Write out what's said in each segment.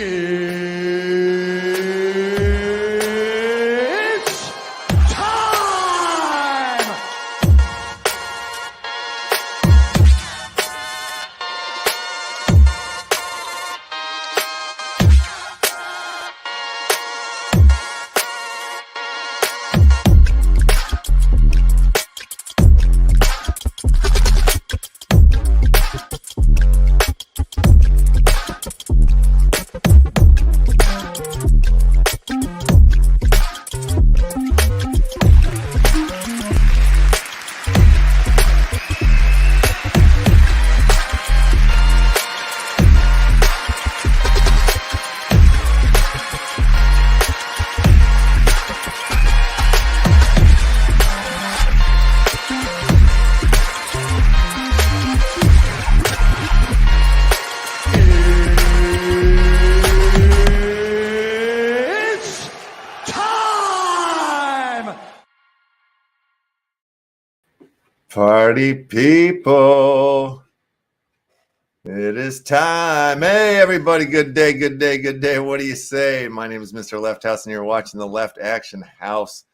It's time! It's time! Party people, it is time. Hey, everybody, good day, good day, good day. What do you say? My name is Mr. LeftHouse, and you're watching the Left Action House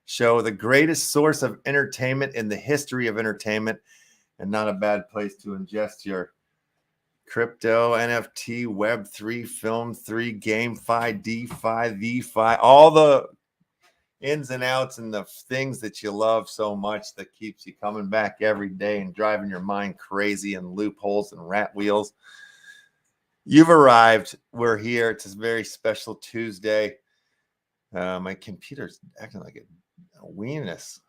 show, the greatest source of entertainment in the history of entertainment, and not a bad place to ingest your crypto, NFT, Web3, Film 3, GameFi, DeFi, VeFi, all the ins and outs and the things that you love so much that keeps you coming back every day and driving your mind crazy and loopholes and rat wheels. You've arrived. We're here. It's a very special Tuesday. My computer's acting like a weenus.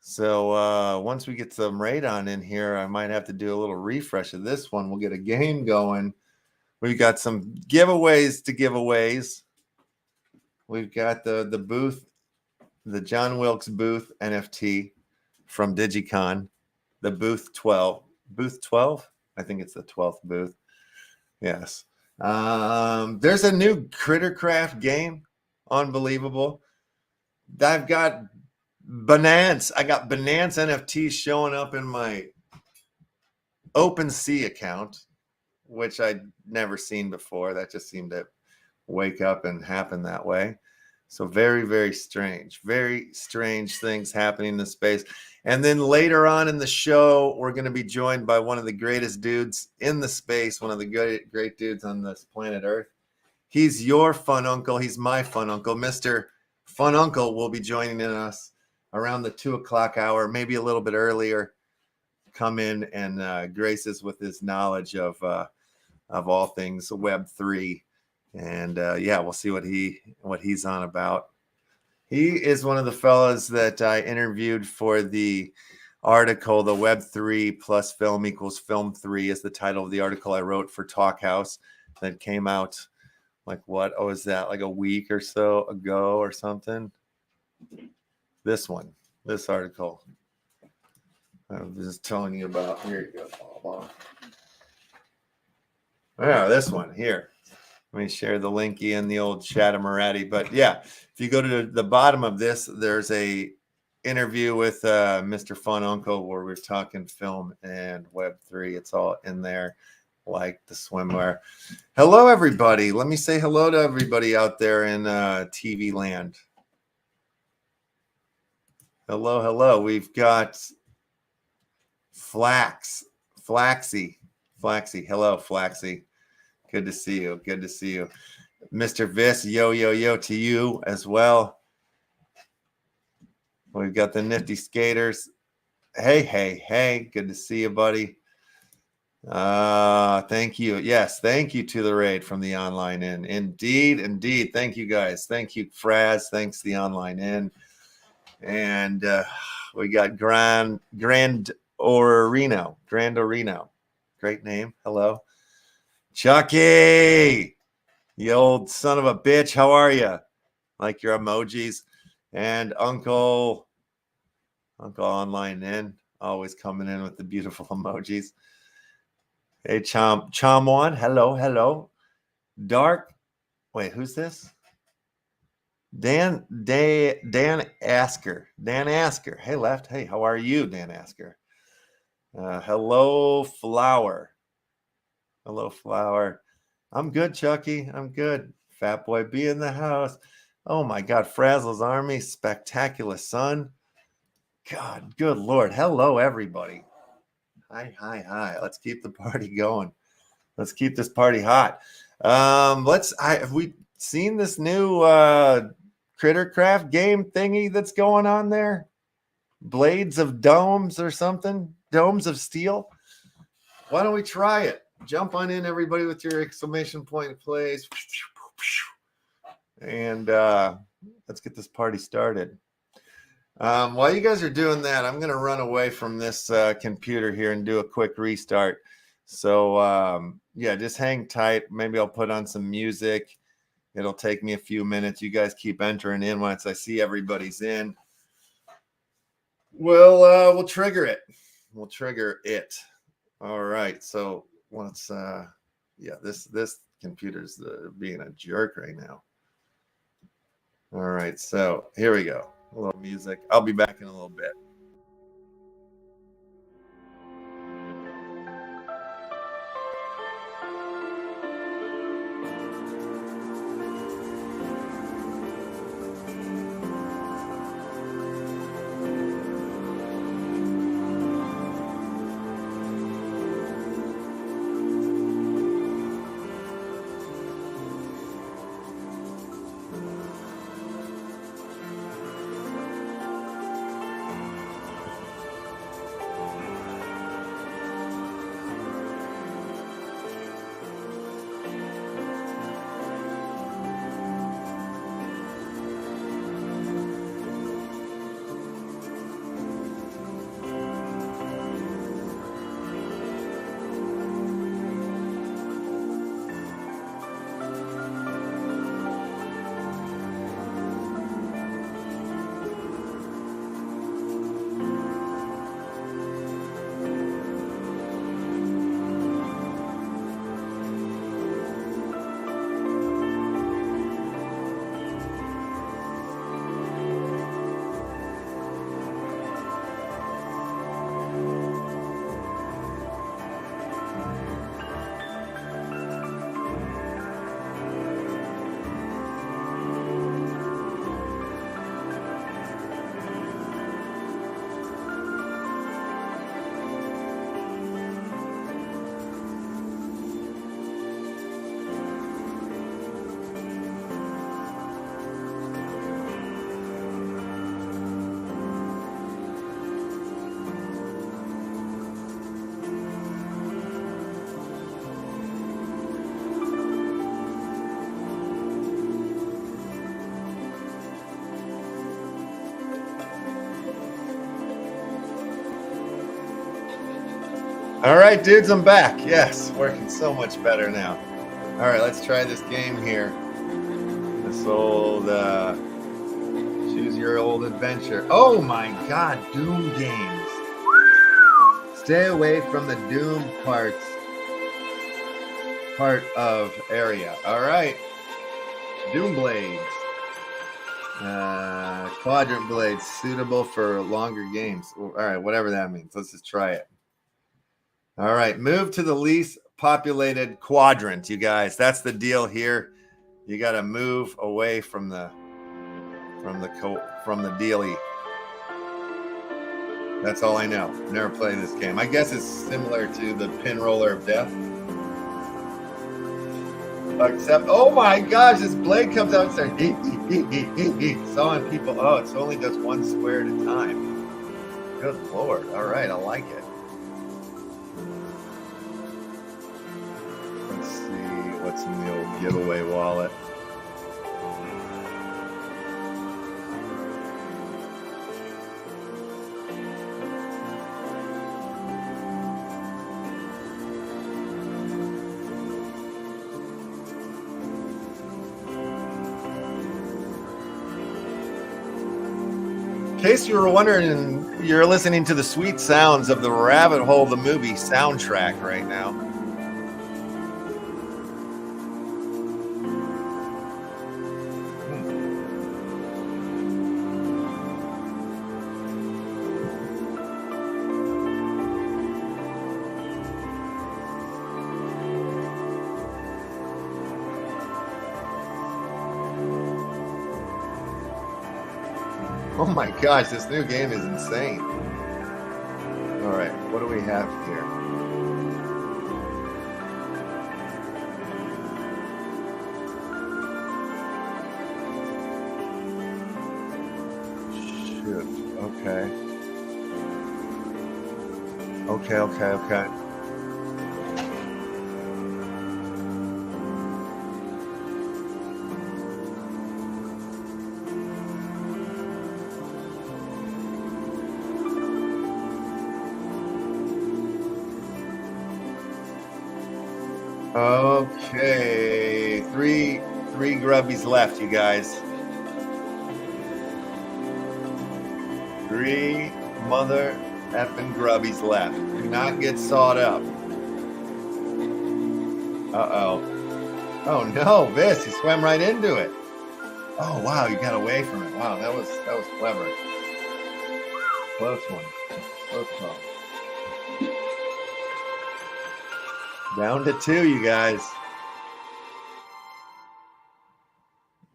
So once we get some radon in here, I might have to do a little refresh of this one. We'll get a game going. We've got some giveaways to giveaways. We've got the booth, the John Wilkes Booth NFT from Digicon, the booth 12. Booth 12? I think it's the 12th booth. Yes. There's a new Crittercraft game. Unbelievable. I've got Binance. I got Binance NFTs showing up in my OpenSea account, which I'd never seen before. That just seemed to wake up and happen that way. So very, very strange things happening in space. And then later on in the show, we're going to be joined by one of the greatest dudes in the space, one of the great dudes on this planet Earth. He's your fun uncle. He's my fun uncle. Mr. Fun Uncle will be joining us around the 2 o'clock hour, maybe a little bit earlier. Come in and grace us with his knowledge of all things Web3. And yeah, we'll see what he's on about. He is one of the fellas that I interviewed for the article, the Web3 plus film equals film 3 is the title of the article I wrote for Talkhouse that came out like what? Oh, is that like a week or so ago or something? This article. I was just telling you about. Here you go. Yeah, this one here. Let me share the linky in the old Shadamarati. But yeah, if you go to the bottom of this, there's a interview with Mr. Fun Uncle where we're talking film and Web3. It's all in there like the swimwear. Hello, everybody. Let me say hello to everybody out there in TV land. Hello. We've got Flaxy. Hello, Flaxy. Good to see you. Mr. Vis, yo to you as well. We've got the Nifty Skaters. Hey. Good to see you, buddy. Thank you. Yes, thank you to the raid from the online in. Indeed. Thank you, guys. Thank you, Fraz. Thanks, the online in. And we got Grand Orino. Great name. Hello. Chucky, you old son of a bitch. How are you? Like your emojis. And Uncle online in, always coming in with the beautiful emojis. Hey, Chamwan. Hello. Dark. Wait, who's this? Dan Asker. Hey, Left. Hey, how are you, Dan Asker? Hello, Flower. I'm good, Chucky. I'm good. Fat Boy B in the house. Oh my God, Frazzle's Army, spectacular son. God, good Lord. Hello, everybody. Hi. Let's keep the party going. Let's keep this party hot. Have we seen this new Crittercraft game thingy that's going on there? Blades of Domes or something? Domes of Steel? Why don't we try it? Jump on in, everybody, with your exclamation point plays. And let's get this party started. While you guys are doing that, I'm going to run away from this computer here and do a quick restart. So, yeah, just hang tight. Maybe I'll put on some music. It'll take me a few minutes. You guys keep entering in. Once I see everybody's in, we'll trigger it. We'll trigger it. All right. So let's, yeah, this computer's being a jerk right now. All right. So here we go. A little music. I'll be back in a little bit. All right, dudes, I'm back. Yes, working so much better now. All right, let's try this game here. This old choose your old adventure. Oh my God, Doom games. Stay away from the Doom part of area. All right, Doom blades. Quadrant blades suitable for longer games. All right, whatever that means. Let's just try it. All right, move to the least populated quadrant, you guys. That's the deal here. You got to move away from the dealie. That's all I know. Never played this game. I guess it's similar to the pin roller of death. Except, oh my gosh, this blade comes out and starts sawing people. Oh, it only does one square at a time. Good Lord. All right, I like it. Let's see what's in the old giveaway wallet. In case you were wondering, you're listening to the sweet sounds of the Rabbit Hole the Movie soundtrack right now. Oh my gosh, this new game is insane. All right, what do we have here? Shoot, okay. Okay. Okay, three grubbies left, you guys. 3 mother effing grubbies left. Do not get sawed up. Uh-oh. Oh no, Vis, you swam right into it. Oh wow, you got away from it. Wow, that was clever. Close one. Close one. Down to 2, you guys.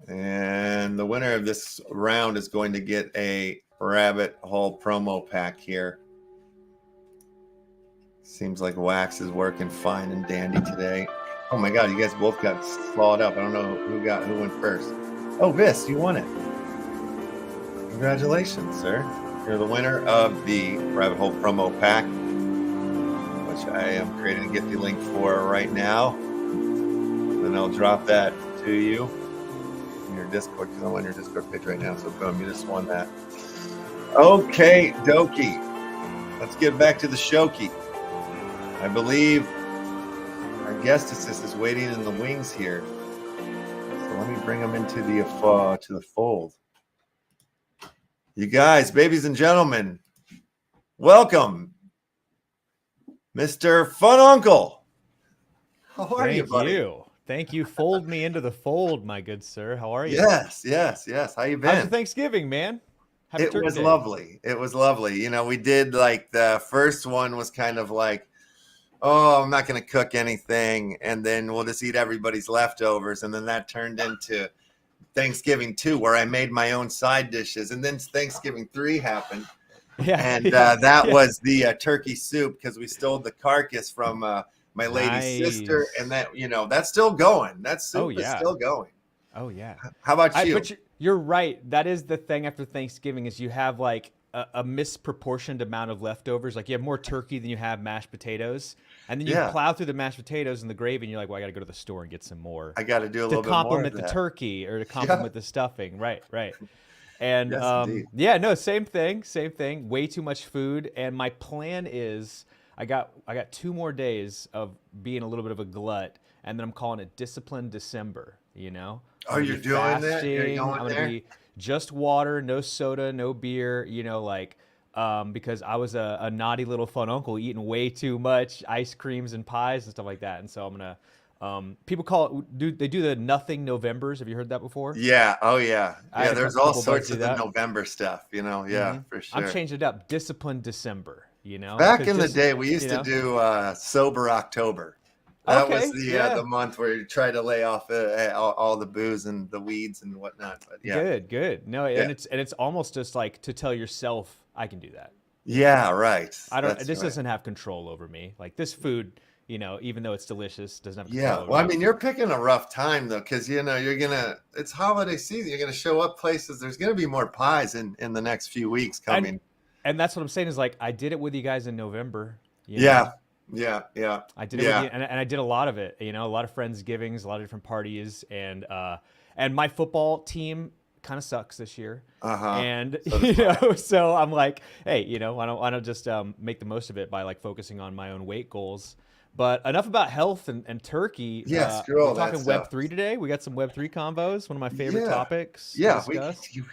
And the winner of this round is going to get a rabbit hole promo pack here. Seems like Wax is working fine and dandy today. Oh my God, you guys both got slawed up. I don't know who went first. Oh, Vis, you won it. Congratulations, sir. You're the winner of the rabbit hole promo pack, which I am creating a Giphy link for right now. Then I'll drop that to you in your Discord, because I'm on your Discord page right now. So boom, you just won that. Okay, dokie. Let's get back to the showkey. I believe our guest assist is waiting in the wings here. So let me bring him into the fold. You guys, babies and gentlemen, welcome, Mr. Fun Uncle. How are you, buddy? Thank you. Fold me into the fold, my good sir. How are you? Yes. How you been? How's your Thanksgiving, man? It was lovely. It was lovely. You know, we did like the first one was kind of like, oh, I'm not going to cook anything, and then we'll just eat everybody's leftovers, and then that turned into Thanksgiving 2, where I made my own side dishes, and then Thanksgiving 3 happened. Yeah, and that was the turkey soup, because we stole the carcass from my lady's sister, and that, you know, that's still going. That soup is still going. Oh yeah. How about you? But you're right. That is the thing after Thanksgiving, is you have like a misproportioned amount of leftovers. Like you have more turkey than you have mashed potatoes, and then you plow through the mashed potatoes and the gravy, and you're like, well, I got to go to the store and get some more. I got to do a little bit more to complement the turkey or to complement the stuffing. Right. And yeah, no, same thing. Way too much food. And my plan is I got 2 more days of being a little bit of a glut, and then I'm calling it Disciplined December. You know? Oh, you're doing that? You're going I'm gonna be just water, no soda, no beer. You know, like because I was a naughty little fun uncle eating way too much ice creams and pies and stuff like that, and so I'm gonna. People call it. They do the nothing Novembers? Have you heard that before? Yeah. Oh yeah. Yeah. There's all sorts of the November stuff. You know. Yeah, for sure. I'm changing it up. Disciplined December. You know. Back in the day, we used to do sober October. That was the month where you try to lay off all the booze and the weeds and whatnot. But yeah. Good. No, and it's almost just like to tell yourself, I can do that. Yeah, right. This doesn't have control over me. Like this food, you know, even though it's delicious, doesn't have control over me. Well, I mean, you're picking a rough time though, because you know it's holiday season. You're gonna show up places. There's gonna be more pies in the next few weeks coming. And that's what I'm saying is like I did it with you guys in November. You know? Yeah. I did it with you, and I did a lot of it. You know, a lot of Friendsgivings, a lot of different parties, and my football team kind of sucks this year. And so I'm like, hey, you know, why don't just make the most of it by like focusing on my own weight goals. But enough about health and turkey. Screw all we're talking that Web3 today. We got some Web3 convos. One of my favorite topics. Yeah,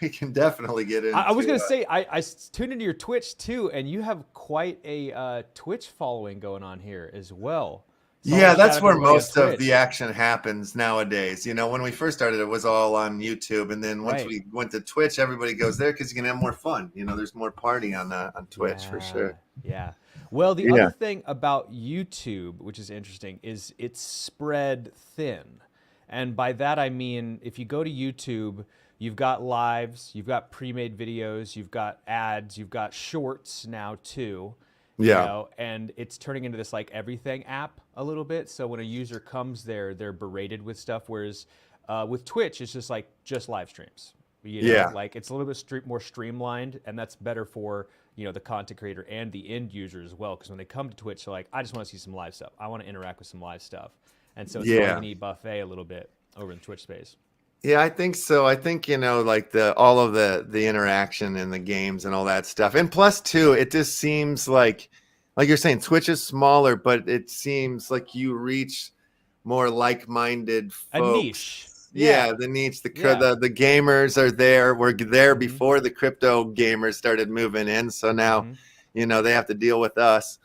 we can definitely get into. I was gonna say I tuned into your Twitch too, and you have quite a Twitch following going on here as well. So that's where most of the action happens nowadays. You know, when we first started, it was all on YouTube, and then once we went to Twitch, everybody goes there because you can have more fun. You know, there's more party on Twitch for sure. Yeah. Well, the other thing about YouTube, which is interesting, is it's spread thin. And by that, I mean, if you go to YouTube, You've got lives, you've got pre-made videos, you've got ads, you've got shorts now too. Yeah. You know, and it's turning into this like everything app a little bit. So when a user comes there, they're berated with stuff. Whereas with Twitch, it's just live streams. You know, Yeah. like it's a little bit more streamlined, and that's better for, you know, the content creator and the end user as well. Because when they come to Twitch, they're like, I just want to see some live stuff. I want to interact with some live stuff. And so it's like an e-buffet a little bit over in the Twitch space. Yeah, I think so. I think, you know, like all of the interaction in the games and all that stuff. And plus too, it just seems like you're saying, Twitch is smaller, but it seems like you reach more like-minded folks. A niche. Yeah, the niche. The gamers are there. We're there before the crypto gamers started moving in. So now, you know, they have to deal with us.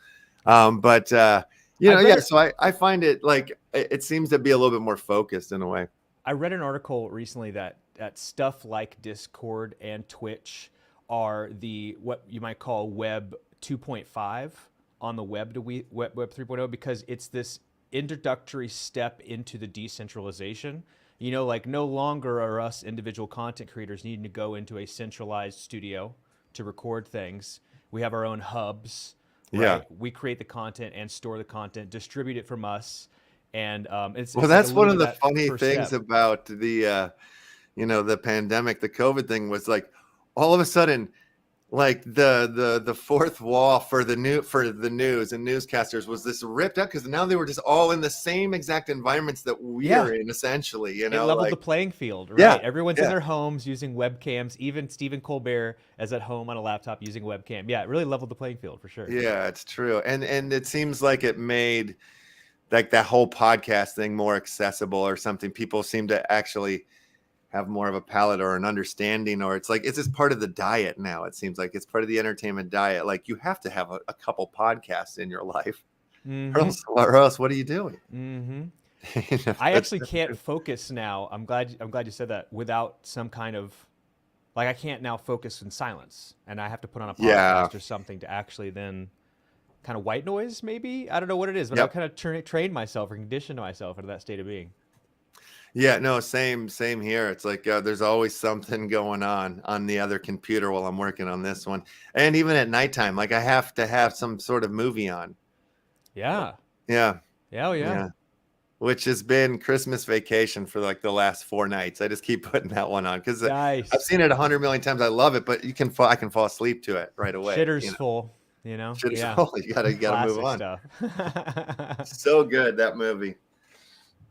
But you know, so I find it like it seems to be a little bit more focused in a way. I read an article recently that stuff like Discord and Twitch are what you might call Web 2.5 on the web to Web 3.0, because it's this introductory step into the decentralization. You know, like no longer are us individual content creators needing to go into a centralized studio to record things. We have our own hubs. Right? Yeah. We create the content and store the content, distribute it from us. And it's that's one of the funny things step about the you know, the pandemic, the COVID thing was like all of a sudden, like the fourth wall for the news and newscasters was this ripped up, because now they were just all in the same exact environments that we are in, essentially. You know, it leveled like, the playing field, right? Yeah, Everyone's in their homes using webcams. Even Stephen Colbert is at home on a laptop using webcam. Yeah, it really leveled the playing field for sure. Yeah, it's true, and it seems like it made like that whole podcast thing more accessible or something. People seem to actually have more of a palate or an understanding, or it's just part of the diet now. It seems like it's part of the entertainment diet. Like you have to have a couple podcasts in your life, or else what are you doing? You know, I actually can't focus now. I'm glad you said that, without some kind of, like, I can't now focus in silence, and I have to put on a podcast or something to actually then kind of white noise, maybe. I don't know what it is, but I kind of trained myself or conditioned myself into that state of being. Yeah, no, same here. It's like there's always something going on the other computer while I'm working on this one. And even at nighttime, like I have to have some sort of movie on. Yeah. Yeah. Yeah. Which has been Christmas Vacation for like the last 4 nights. I just keep putting that one on because I've seen it 100 million times. I love it, but I can fall asleep to it right away. Shitter's full, you know? Shitter's full. You gotta move on. Stuff. So good, that movie.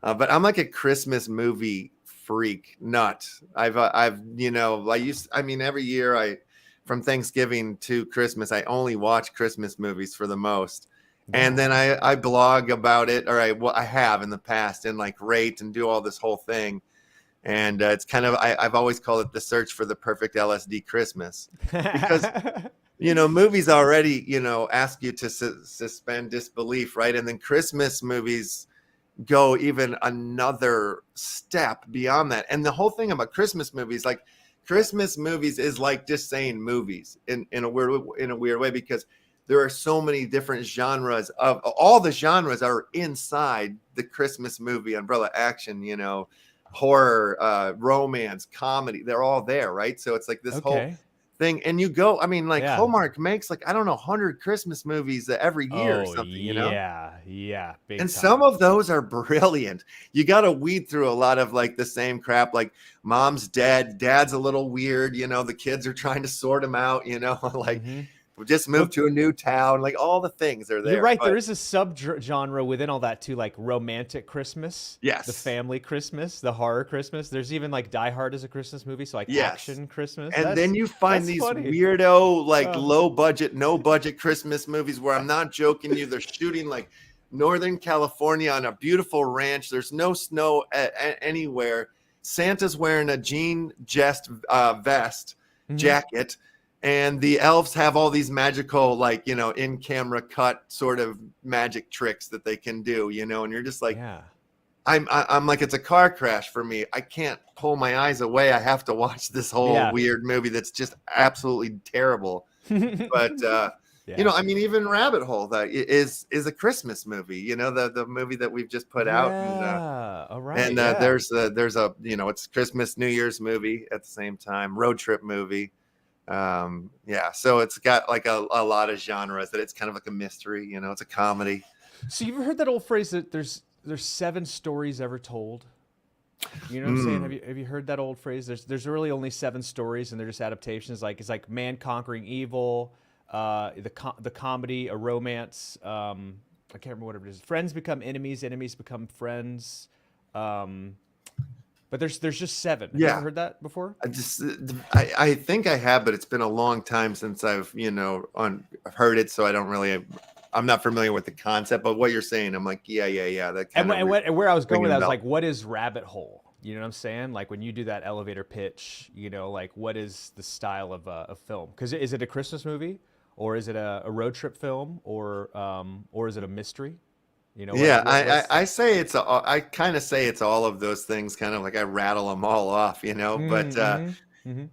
But I'm like a Christmas movie freak nut. I've you know, every year from Thanksgiving to Christmas, I only watch Christmas movies for the most. And then I blog about it, or I have in the past, and like rate and do all this whole thing. And it's kind of, I've always called it the search for the perfect LSD Christmas, because you know, movies already, you know, ask you to suspend disbelief, right? And then Christmas movies go even another step beyond that. And the whole thing about Christmas movies is like just saying movies in a weird way, because there are so many different genres. Of all the genres are inside the Christmas movie umbrella. Action, you know, horror, romance, comedy, they're all there, right? So it's like this whole thing. And you go, I mean, like Hallmark makes like, I don't know, 100 Christmas movies every year or something, you know? Yeah. And some of those are brilliant. You got to weed through a lot of like the same crap, like mom's dead, dad's a little weird, you know, the kids are trying to sort him out, you know, like we just moved to a new town, like all the things are there. You're right. There is a sub-genre within all that too, like romantic Christmas. Yes. The family Christmas, the horror Christmas. There's even like Die Hard as a Christmas movie. So like action Christmas. And then you find these weirdo, like low budget, no budget Christmas movies where I'm not joking you. They're shooting like Northern California on a beautiful ranch. There's no snow anywhere. Santa's wearing a jean vest jacket. And the elves have all these magical, like, you know, in camera cut sort of magic tricks that they can do, you know, and you're just like, I'm like, it's a car crash for me. I can't pull my eyes away. I have to watch this whole weird movie that's just absolutely terrible. But You know, I mean, even Rabbit Hole that is a Christmas movie. You know, the movie that we've just put out. All right. And there's a you know, it's Christmas, New Year's movie at the same time, road trip movie. So it's got like a lot of genres. That it's kind of like a mystery. You know, it's a comedy. So you've heard that old phrase that there's 7 stories ever told. You know what I'm saying? Have you heard that old phrase? There's really only 7 stories, and they're just adaptations. Like it's like man conquering evil. The comedy, a romance. I can't remember what it is. Friends become enemies, enemies become friends. But there's just 7. Have you ever heard that before? I think I have, but it's been a long time since I've heard it, so I'm not familiar with the concept. But what you're saying, I'm like, yeah. That and where I was going with that was like, what is Rabbit Hole? You know what I'm saying? Like when you do that elevator pitch, you know, like what is the style of a film? Because is it a Christmas movie? Or is it a road trip film, or is it a mystery? You know. I say I kind of say it's all of those things. Kind of like I rattle them all off, you know.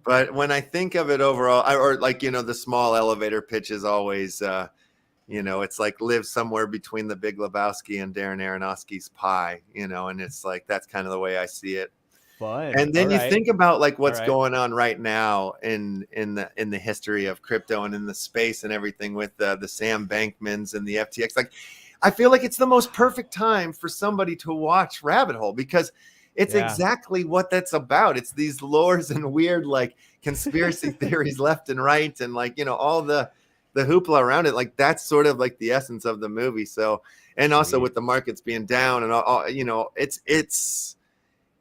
But when I think of it overall, or like the small elevator pitch is always, it's like live somewhere between The Big Lebowski and Darren Aronofsky's Pie, and it's like that's kind of the way I see it. Fun. And then think about like what's going on right now in the history of crypto and in the space and everything with the Sam Bankmans and the FTX. Like, I feel like it's the most perfect time for somebody to watch Rabbit Hole because it's exactly what that's about. It's these lores and weird like conspiracy theories left and right, and like all the hoopla around it. Like that's sort of like the essence of the movie. So, and also with the markets being down and all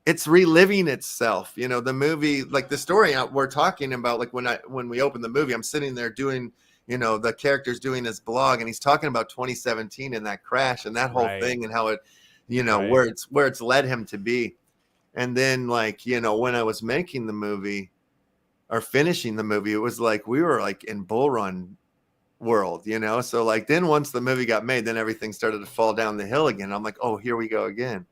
it's reliving itself. The movie, like the story we're talking about, like when we open the movie, I'm sitting there doing, the character's doing his blog and he's talking about 2017 and that crash and that whole thing and how it, where it's led him to be. And then like, when I was making the movie or finishing the movie, it was like, we were like in Bull Run world, So like, then once the movie got made, then everything started to fall down the hill again. I'm like, oh, here we go again.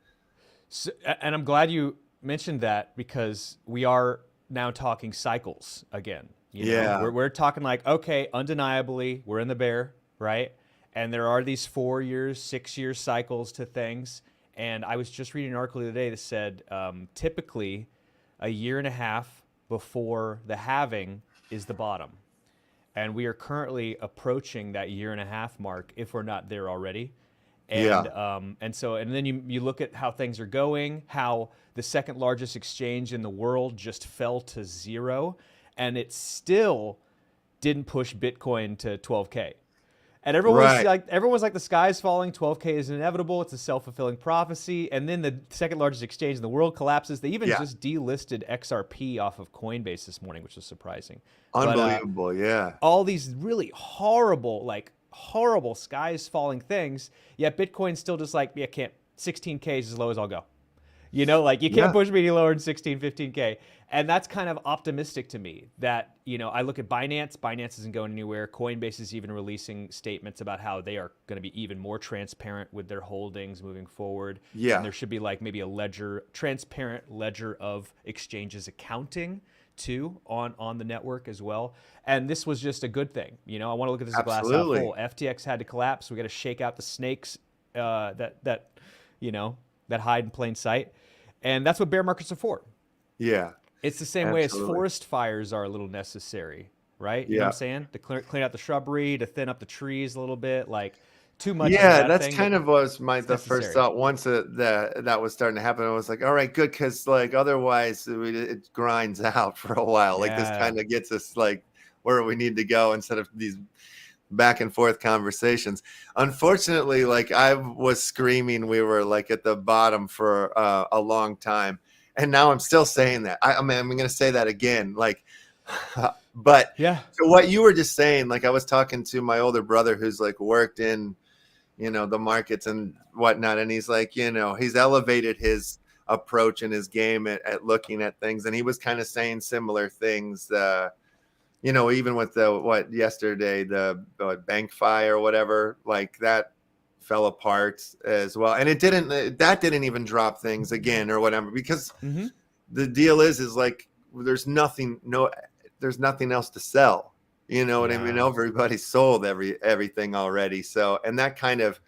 So, and I'm glad you mentioned that because we are now talking cycles again. We're talking like, okay, undeniably, we're in the bear, right? And there are these 4 years, 6 year cycles to things. And I was just reading an article today that said typically a year and a half before the halving is the bottom. And we are currently approaching that year and a half mark if we're not there already. And then you look at how things are going, how the second largest exchange in the world just fell to 0, and it still didn't push Bitcoin to 12K. And everyone's like the sky's falling, 12K is inevitable, it's a self-fulfilling prophecy. And then the second largest exchange in the world collapses. They even just delisted XRP off of Coinbase this morning, which was surprising. Unbelievable, all these really horrible skies falling things, yet Bitcoin's still just like, 16K is as low as I'll go. Like you can't push me any lower than 16, 15K. And that's kind of optimistic to me that, I look at Binance isn't going anywhere. Coinbase is even releasing statements about how they are going to be even more transparent with their holdings moving forward. Yeah. And there should be like maybe a transparent ledger of exchanges accounting too on the network as well. And this was just a good thing. I want to look at this glass half full. FTX had to collapse. We got to shake out the snakes that hide in plain sight. And that's what bear markets are for. Yeah. It's the same way as forest fires are a little necessary, right? You know what I'm saying? To clean out the shrubbery, to thin up the trees a little bit, like too much. Yeah, that's kind of was the first thought. Once that was starting to happen, I was like, all right, good, because like otherwise it grinds out for a while. Like this kind of gets us like where we need to go instead of these back and forth conversations. Unfortunately, like I was screaming we were like at the bottom for a long time, and now I'm still saying that. I'm going to say that again, like but so what you were just saying, like I was talking to my older brother who's like worked in the markets and whatnot, and he's like he's elevated his approach and his game at looking at things, and he was kind of saying similar things even with yesterday, the bank fi or whatever, like that fell apart as well. And that didn't even drop things again or whatever, because the deal is like, there's nothing else to sell. You know what I mean? Everybody sold everything already. So, and that kind of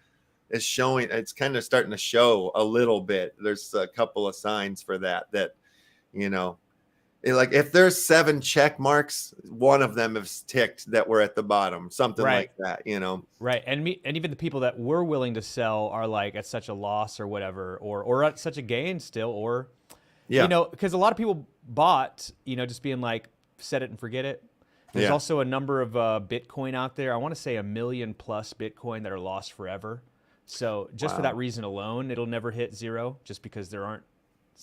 is showing, it's kind of starting to show a little bit. There's a couple of signs for that, you know, like if there's 7 check marks, one of them is ticked that we're at the bottom, something like that, you know? Right. And even the people that were willing to sell are like at such a loss or whatever, or at such a gain still, or, you know, because a lot of people bought, you know, just being like, set it and forget it. There's also a number of Bitcoin out there. I want to say 1 million plus Bitcoin that are lost forever. So just for that reason alone, it'll never hit zero, just because there aren't,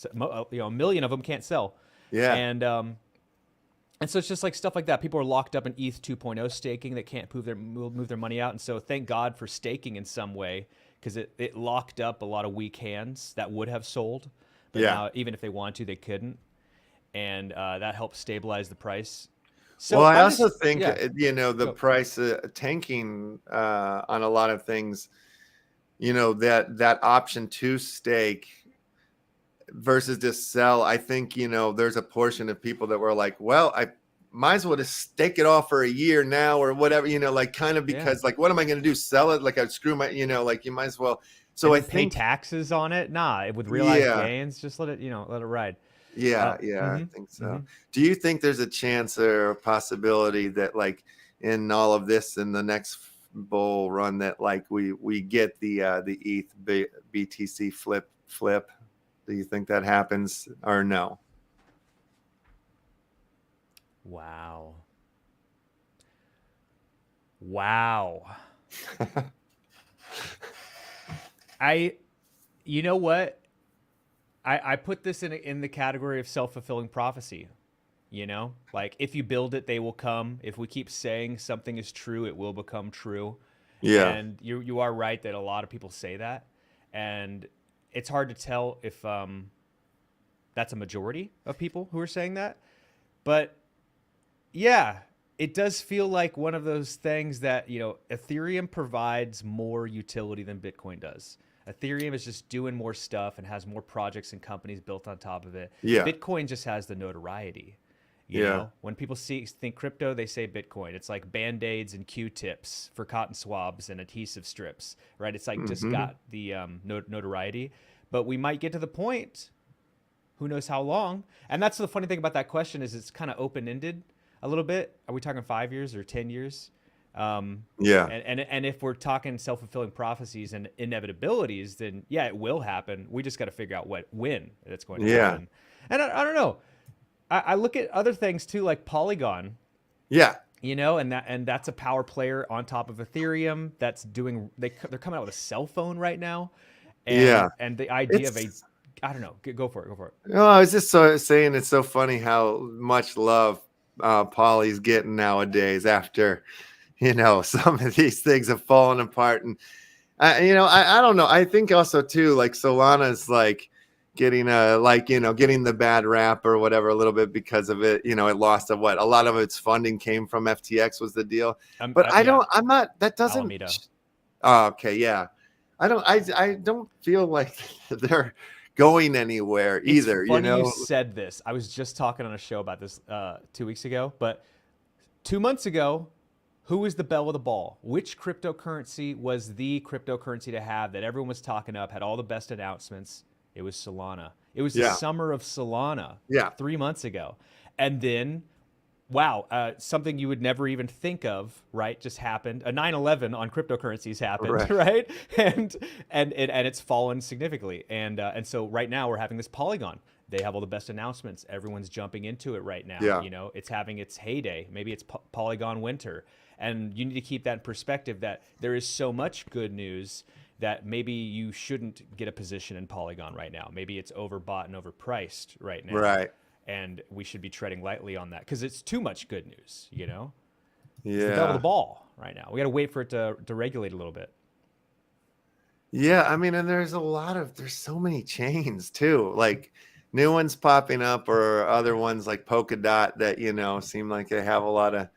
you know, 1 million of them can't sell. Yeah. And so it's just like stuff like that. People are locked up in ETH 2.0 staking that can't move their money out. And so thank God for staking in some way, because it locked up a lot of weak hands that would have sold. But now, even if they wanted to, they couldn't. And that helped stabilize the price. So well, I also think, you know, the price tanking on a lot of things, you know, that option to stake versus just sell. I think, you know, there's a portion of people that were like, well, I might as well just stake it off for a year now or whatever, you know, like kind of because like, what am I going to do? Sell it? Like I'd screw my, you know, like you might as well. So I think pay taxes on it. Nah, with realized gains, just let it ride. I think so. Do you think there's a chance or a possibility that like in all of this in the next bull run that like we get the ETH BTC flip? Do you think that happens or no? Wow. You know what? I put this in the category of self-fulfilling prophecy. You know, like if you build it, they will come. If we keep saying something is true, it will become true. Yeah. And you are right that a lot of people say that, and it's hard to tell if that's a majority of people who are saying that. But yeah, it does feel like one of those things that, you know, Ethereum provides more utility than Bitcoin does. Ethereum is just doing more stuff and has more projects and companies built on top of it. Yeah. Bitcoin just has the notoriety. You know, when people think crypto, they say Bitcoin. It's like Band-Aids and Q-tips for cotton swabs and adhesive strips, right? It's like just got the notoriety. But we might get to the point, who knows how long. And that's the funny thing about that question is it's kind of open-ended a little bit. Are we talking 5 years or 10 years? And if we're talking self-fulfilling prophecies and inevitabilities, then it will happen. We just got to figure out when it's going to happen. And I don't know. I look at other things too, like Polygon. Yeah. You know, and that's a power player on top of Ethereum. That's doing they're coming out with a cell phone right now. And, and the idea of I don't know. Go for it. No, I was just saying it's so funny how much love Poly's getting nowadays after, you know, some of these things have fallen apart. And, you know, I don't know. I think also, too, like Solana's like getting getting the bad rap or whatever a little bit because of it. You know, it lost a lot of its funding came from FTX was the deal. But I'm not, that doesn't. Alameda. Oh, okay. Yeah. I don't feel like they're going anywhere either. It's funny you know, you said this. I was just talking on a show about this 2 weeks ago, but 2 months ago, who was the belle of the ball? Which cryptocurrency was the cryptocurrency to have that everyone was talking up, had all the best announcements? It was Solana. It was the summer of Solana 3 months ago. And then, wow, something you would never even think of, right, just happened. A 9/11 on cryptocurrencies happened, right? And it's fallen significantly. And so right now we're having this Polygon. They have all the best announcements. Everyone's jumping into it right now. Yeah. You know, it's having its heyday. Maybe it's Polygon winter. And you need to keep that in perspective that there is so much good news that maybe you shouldn't get a position in Polygon right now. Maybe it's overbought and overpriced right now. Right. And we should be treading lightly on that because it's too much good news, you know? Yeah. It's the bell of the ball right now. We got to wait for it to regulate a little bit. Yeah. I mean, and there's so many chains too, like new ones popping up or other ones like Polkadot that, you know, seem like they have a lot of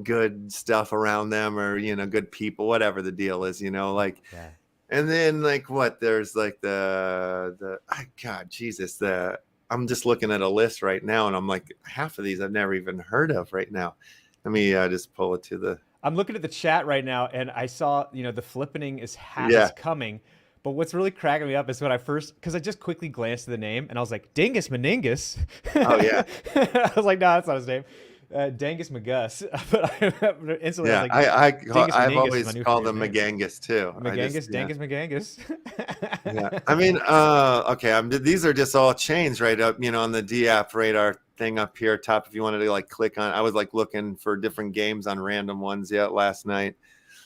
good stuff around them or, you know, good people, whatever the deal is, you know, like, and then like there's like I'm just looking at a list right now and I'm like, half of these I've never even heard of right now. Let me just pull it to the. I'm looking at the chat right now, and I saw, the flippening is coming. But what's really cracking me up is when because I just quickly glanced at the name, and I was like, Dingus Meningus. Oh, yeah. I was like, no, that's not his name. Dangus McGus. But instantly Yeah, I was like, I've always called him Magangus too. Magangus, Dangus Magangus. Yeah, I mean, okay, these are just all chains right up, on the D app radar thing up here top. If you wanted to like click on, I was like looking for different games on random ones last night.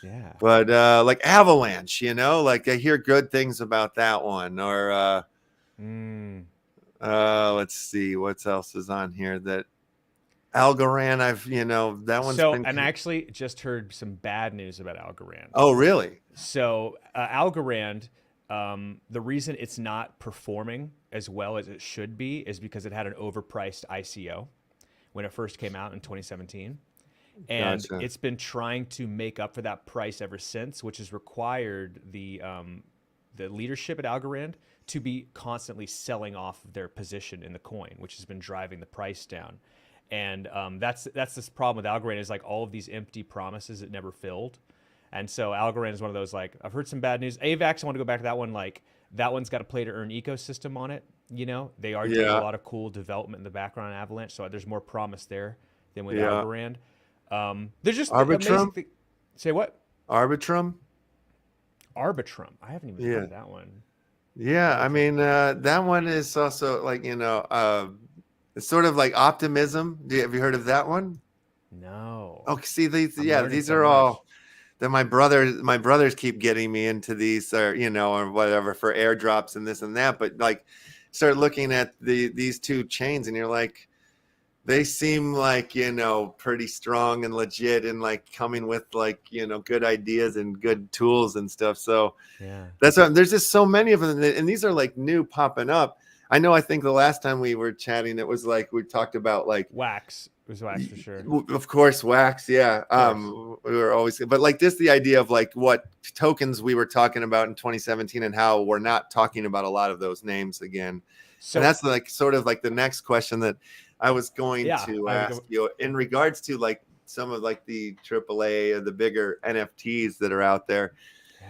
Yeah. But like Avalanche, like I hear good things about that one. Or let's see what else is on here. That Algorand, that one's so, and I actually just heard some bad news about Algorand. Oh, really? So Algorand, the reason it's not performing as well as it should be is because it had an overpriced ICO when it first came out in 2017. And it's been trying to make up for that price ever since, which has required the leadership at Algorand to be constantly selling off their position in the coin, which has been driving the price down. And that's this problem with Algorand is like all of these empty promises that never filled. And so Algorand is one of those, like, I've heard some bad news. AVAX, I want to go back to that one. Like, that one's got a play to earn ecosystem on it. They are doing a lot of cool development in the background on Avalanche. So there's more promise there than with Algorand. There's just Arbitrum. Say what? Arbitrum. Arbitrum. I haven't even heard of that one. Yeah, I mean that one is also like it's sort of like Optimism. Have you heard of that one? No. Oh, see these are all that my brothers keep getting me into these or or whatever for airdrops and this and that. But like, start looking at these two chains and you're like, they seem like, pretty strong and legit and like coming with like, good ideas and good tools and stuff. So that's why there's just so many of them. And these are like new popping up. I think the last time we were chatting, it was like, we talked about like Wax. It was Wax for sure. Of course, Wax. Yeah. We were always, but like this, the idea of like what tokens we were talking about in 2017 and how we're not talking about a lot of those names again. So and that's like sort of like the next question that I was going to ask you in regards to like some of like the AAA or the bigger NFTs that are out there. Yeah.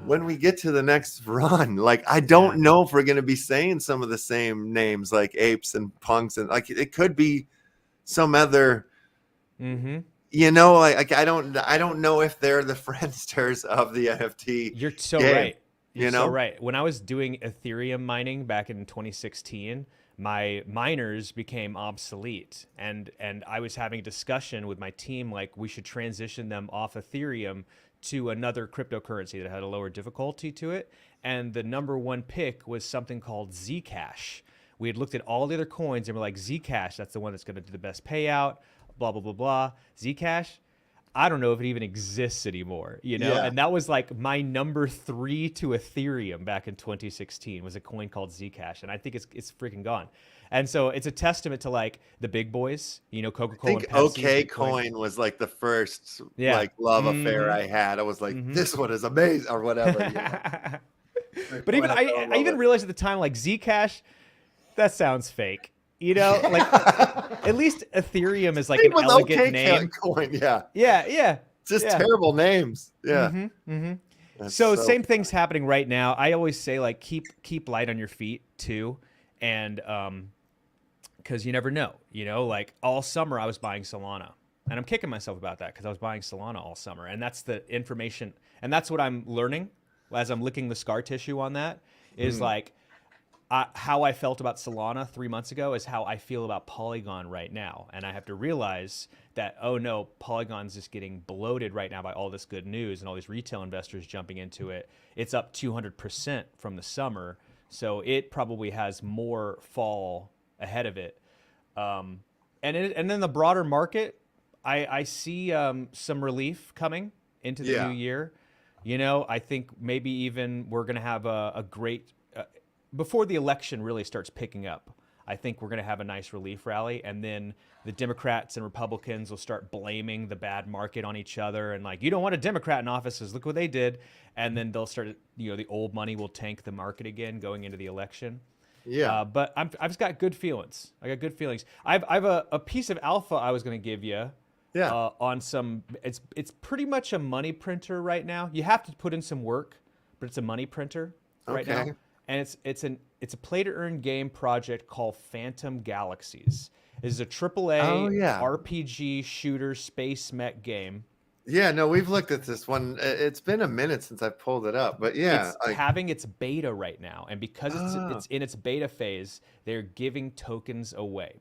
When we get to the next run, like I don't know if we're going to be saying some of the same names like apes and punks and like it could be some other, like I don't know if they're the Friendsters of the NFT. You're so game, right. You're so right. When I was doing Ethereum mining back in 2016, my miners became obsolete, and I was having a discussion with my team like we should transition them off Ethereum to another cryptocurrency that had a lower difficulty to it. And the number one pick was something called Zcash. We had looked at all the other coins and we're like, Zcash, that's the one that's going to do the best payout, blah, blah, blah, blah. Zcash, I don't know if it even exists anymore, And that was like my number 3 to Ethereum back in 2016 was a coin called Zcash. And I think it's freaking gone. And so it's a testament to like the big boys, Coca-Cola and Pepsi. OK Coin was like the first like love affair I had. I was like, this one is amazing or whatever. But even I even realized at the time, like Zcash, that sounds fake. Like at least Ethereum is like an elegant name. Coin, yeah. It's just terrible names. Yeah. So same thing's happening right now. I always say like keep light on your feet too, and because you never know. Like all summer I was buying Solana, and I'm kicking myself about that because I was buying Solana all summer, and that's the information, and that's what I'm learning as I'm licking the scar tissue on that is like. How I felt about Solana 3 months ago is how I feel about Polygon right now. And I have to realize that, oh no, Polygon's just getting bloated right now by all this good news and all these retail investors jumping into it. It's up 200% from the summer. So it probably has more fall ahead of it. And then the broader market, I see some relief coming into the new year. I think maybe even we're going to have a great... before the election really starts picking up, I think we're going to have a nice relief rally, and then the Democrats and Republicans will start blaming the bad market on each other, and like, you don't want a Democrat in office, because look what they did, and then they'll start, the old money will tank the market again going into the election. Yeah. But I've just got good feelings. I got good feelings. I've a piece of alpha I was going to give you Yeah. On some, it's pretty much a money printer right now. You have to put in some work, but it's a money printer right now. And it's a play to earn game project called Phantom Galaxies. It is a AAA RPG shooter space mech game. Yeah, no, we've looked at this one. It's been a minute since I pulled it up, but yeah, it's having its beta right now, and because it's in its beta phase, they're giving tokens away.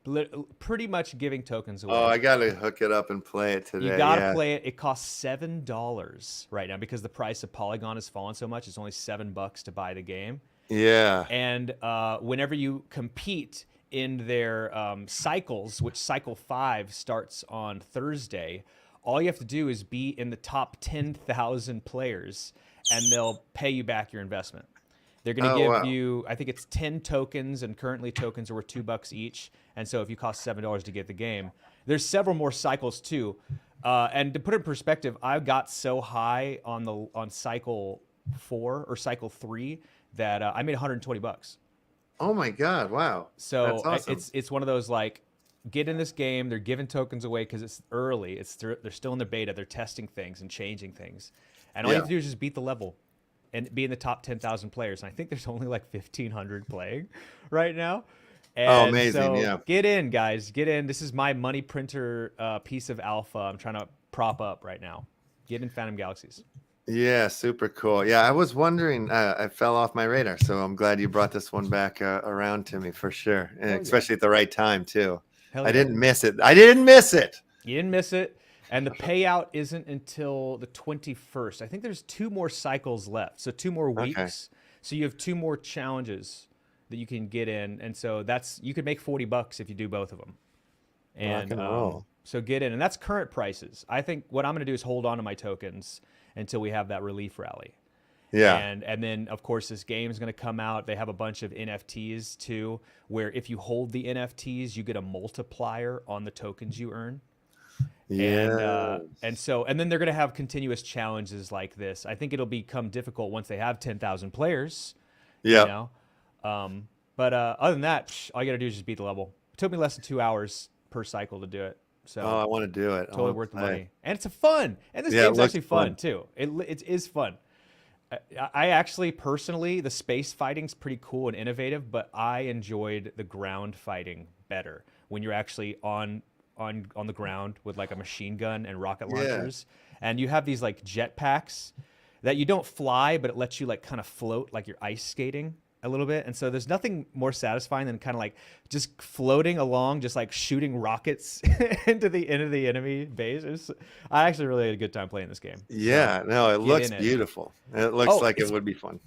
Pretty much giving tokens away. Oh, I gotta hook it up and play it today. You gotta play it. It costs $7 right now because the price of Polygon has fallen so much. It's only $7 to buy the game. Yeah. And whenever you compete in their cycles, which cycle 5 starts on Thursday, all you have to do is be in the top 10,000 players, and they'll pay you back your investment. They're going to give you, I think it's 10 tokens, and currently tokens are worth $2 each. And so if you cost $7 to get the game, there's several more cycles too. And to put it in perspective, I got so high on cycle 4 or cycle 3 that I made $120. Oh my God! Wow. So that's awesome. it's one of those like, get in this game. They're giving tokens away because it's early. They're still in the beta. They're testing things and changing things, and all you have to do is just beat the level and be in the top 10,000 players. And I think there's only like 1,500 playing right now. And amazing! So get in, guys. Get in. This is my money printer piece of alpha. I'm trying to prop up right now. Get in Phantom Galaxies. Yeah, super cool. Yeah, I was wondering. I fell off my radar, so I'm glad you brought this one back around to me for sure, and especially at the right time too. I didn't miss it. You didn't miss it. And the payout isn't until the 21st. I think there's 2 more cycles left. So 2 more weeks. Okay. So you have 2 more challenges that you can get in. And so you could make $40 if you do both of them. And so get in. And that's current prices. I think what I'm going to do is hold on to my tokens until we have that relief rally. Yeah. And then, of course, this game is going to come out. They have a bunch of NFTs, too, where if you hold the NFTs, you get a multiplier on the tokens you earn. Yeah. And then they're going to have continuous challenges like this. I think it'll become difficult once they have 10,000 players. Yeah. You know? But other than that, all you got to do is just beat the level. It took me less than 2 hours per cycle to do it. So I want to do it. Totally worth the money. And it's fun. And this game's actually fun, too. It is fun. I actually, personally, the space fighting's pretty cool and innovative, but I enjoyed the ground fighting better when you're actually on the ground with like a machine gun and rocket launchers. And you have these like jetpacks that you don't fly, but it lets you like kind of float like you're ice skating a little bit. And so there's nothing more satisfying than kind of like just floating along, just like shooting rockets into the enemy base. I actually really had a good time playing this game. Yeah, so no, it looks beautiful. It looks like it would be fun.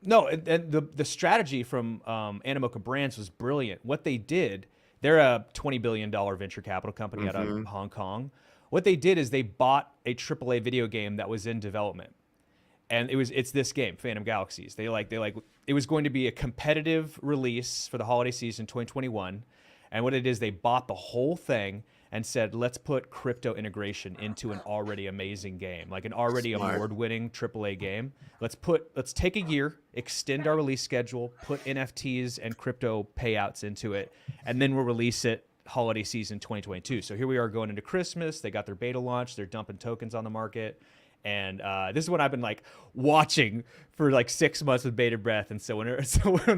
No, and the strategy from Animoca Brands was brilliant. What they did, they're a $20 billion venture capital company out of Hong Kong. What they did is they bought a AAA video game that was in development. And it's this game, Phantom Galaxies. They it was going to be a competitive release for the holiday season 2021. And what it is, they bought the whole thing and said, let's put crypto integration into an already amazing game, like an already award-winning AAA game. Let's take a year, extend our release schedule, put NFTs and crypto payouts into it, and then we'll release it holiday season 2022. So here we are going into Christmas. They got their beta launch. They're dumping tokens on the market. And this is what I've been like watching for like 6 months with bated breath. And so when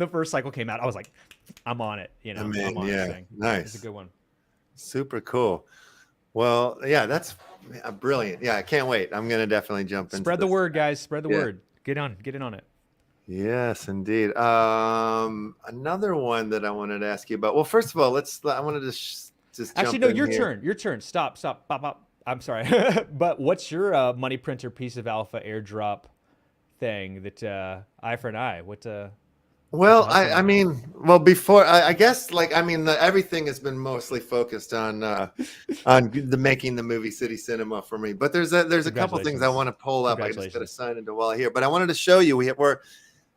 the first cycle came out, I was like, I'm on it. You know, I'm on this thing. Nice. It's a good one. Super cool. Well, yeah, that's brilliant. Yeah, I can't wait. I'm gonna definitely jump in. Spread the word, guys. Spread the word. Get in on it. Yes, indeed. Another one that I wanted to ask you about. Well, first of all, I wanted to just actually no, your turn. Your turn. Stop. Bop. I'm sorry, but what's your money printer piece of alpha airdrop thing that eye for an eye? Well, I mean, before I guess everything has been mostly focused on making the movie City Cinema for me. But there's a couple things I want to pull up. I just got to sign into while here, but I wanted to show you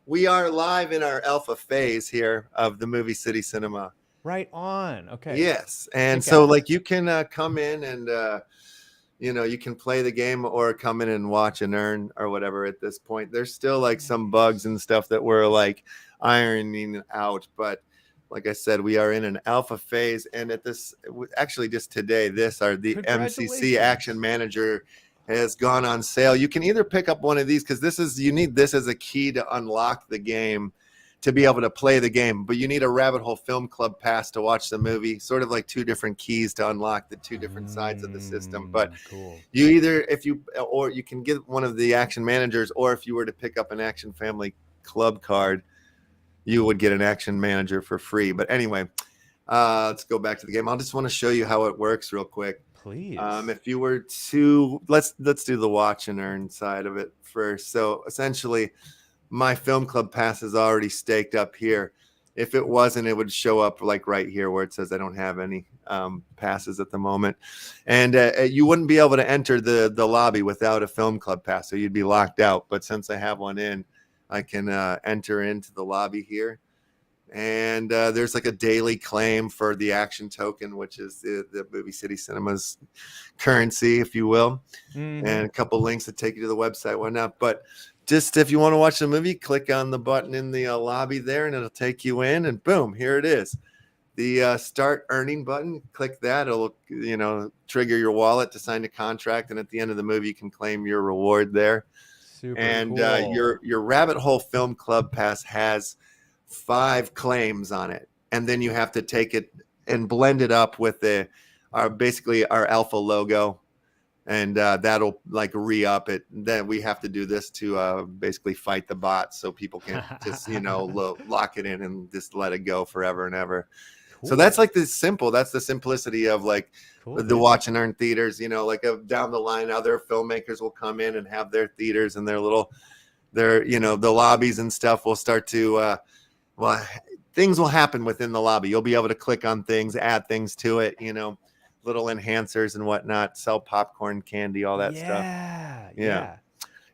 we are live in our alpha phase here of the movie City Cinema. Right on. Okay. Yes, and so you can come in and. You can play the game or come in and watch and earn or whatever at this point. There's still some bugs and stuff that we're ironing out, but like I said, we are in an alpha phase, and at this, actually just today, the MCC Action Manager has gone on sale. You can either pick up one of these, because you need this as a key to unlock the game, to be able to play the game, but you need a Rabbit Hole Film Club pass to watch the movie, sort of like 2 different keys to unlock the 2 different sides of the system. But cool. You either, or you can get one of the Action Managers, or if you were to pick up an Action Family Club card, you would get an Action Manager for free. But anyway, let's go back to the game. I'll just want to show you how it works real quick. Please. If you were to, let's do the watch and earn side of it first. So essentially, my Film Club pass is already staked up here. If it wasn't, it would show up like right here where it says I don't have any passes at the moment. And you wouldn't be able to enter the lobby without a Film Club pass, so you'd be locked out. But since I have one in, I can enter into the lobby here. And there's like a daily claim for the action token, which is the Movie City Cinemas currency, if you will. And a couple links that take you to the website, whatnot. But just if you want to watch the movie, click on the button in the lobby there, and it'll take you in, and boom, here it is. The start earning button, click that. It'll, trigger your wallet to sign the contract, and at the end of the movie, you can claim your reward there. Super and cool. Your Rabbit Hole Film Club pass has 5 claims on it, and then you have to take it and blend it up with basically our alpha logo. And that'll like re-up it. Then we have to do this to basically fight the bots, so people can just lock it in and just let it go forever and ever. Cool. So that's like that's the simplicity of like the watch and earn theaters. Down the line, other filmmakers will come in and have their theaters and the lobbies and stuff will start to things will happen within the lobby. You'll be able to click on things, add things to it, little enhancers and whatnot, sell popcorn, candy, all that stuff. Yeah.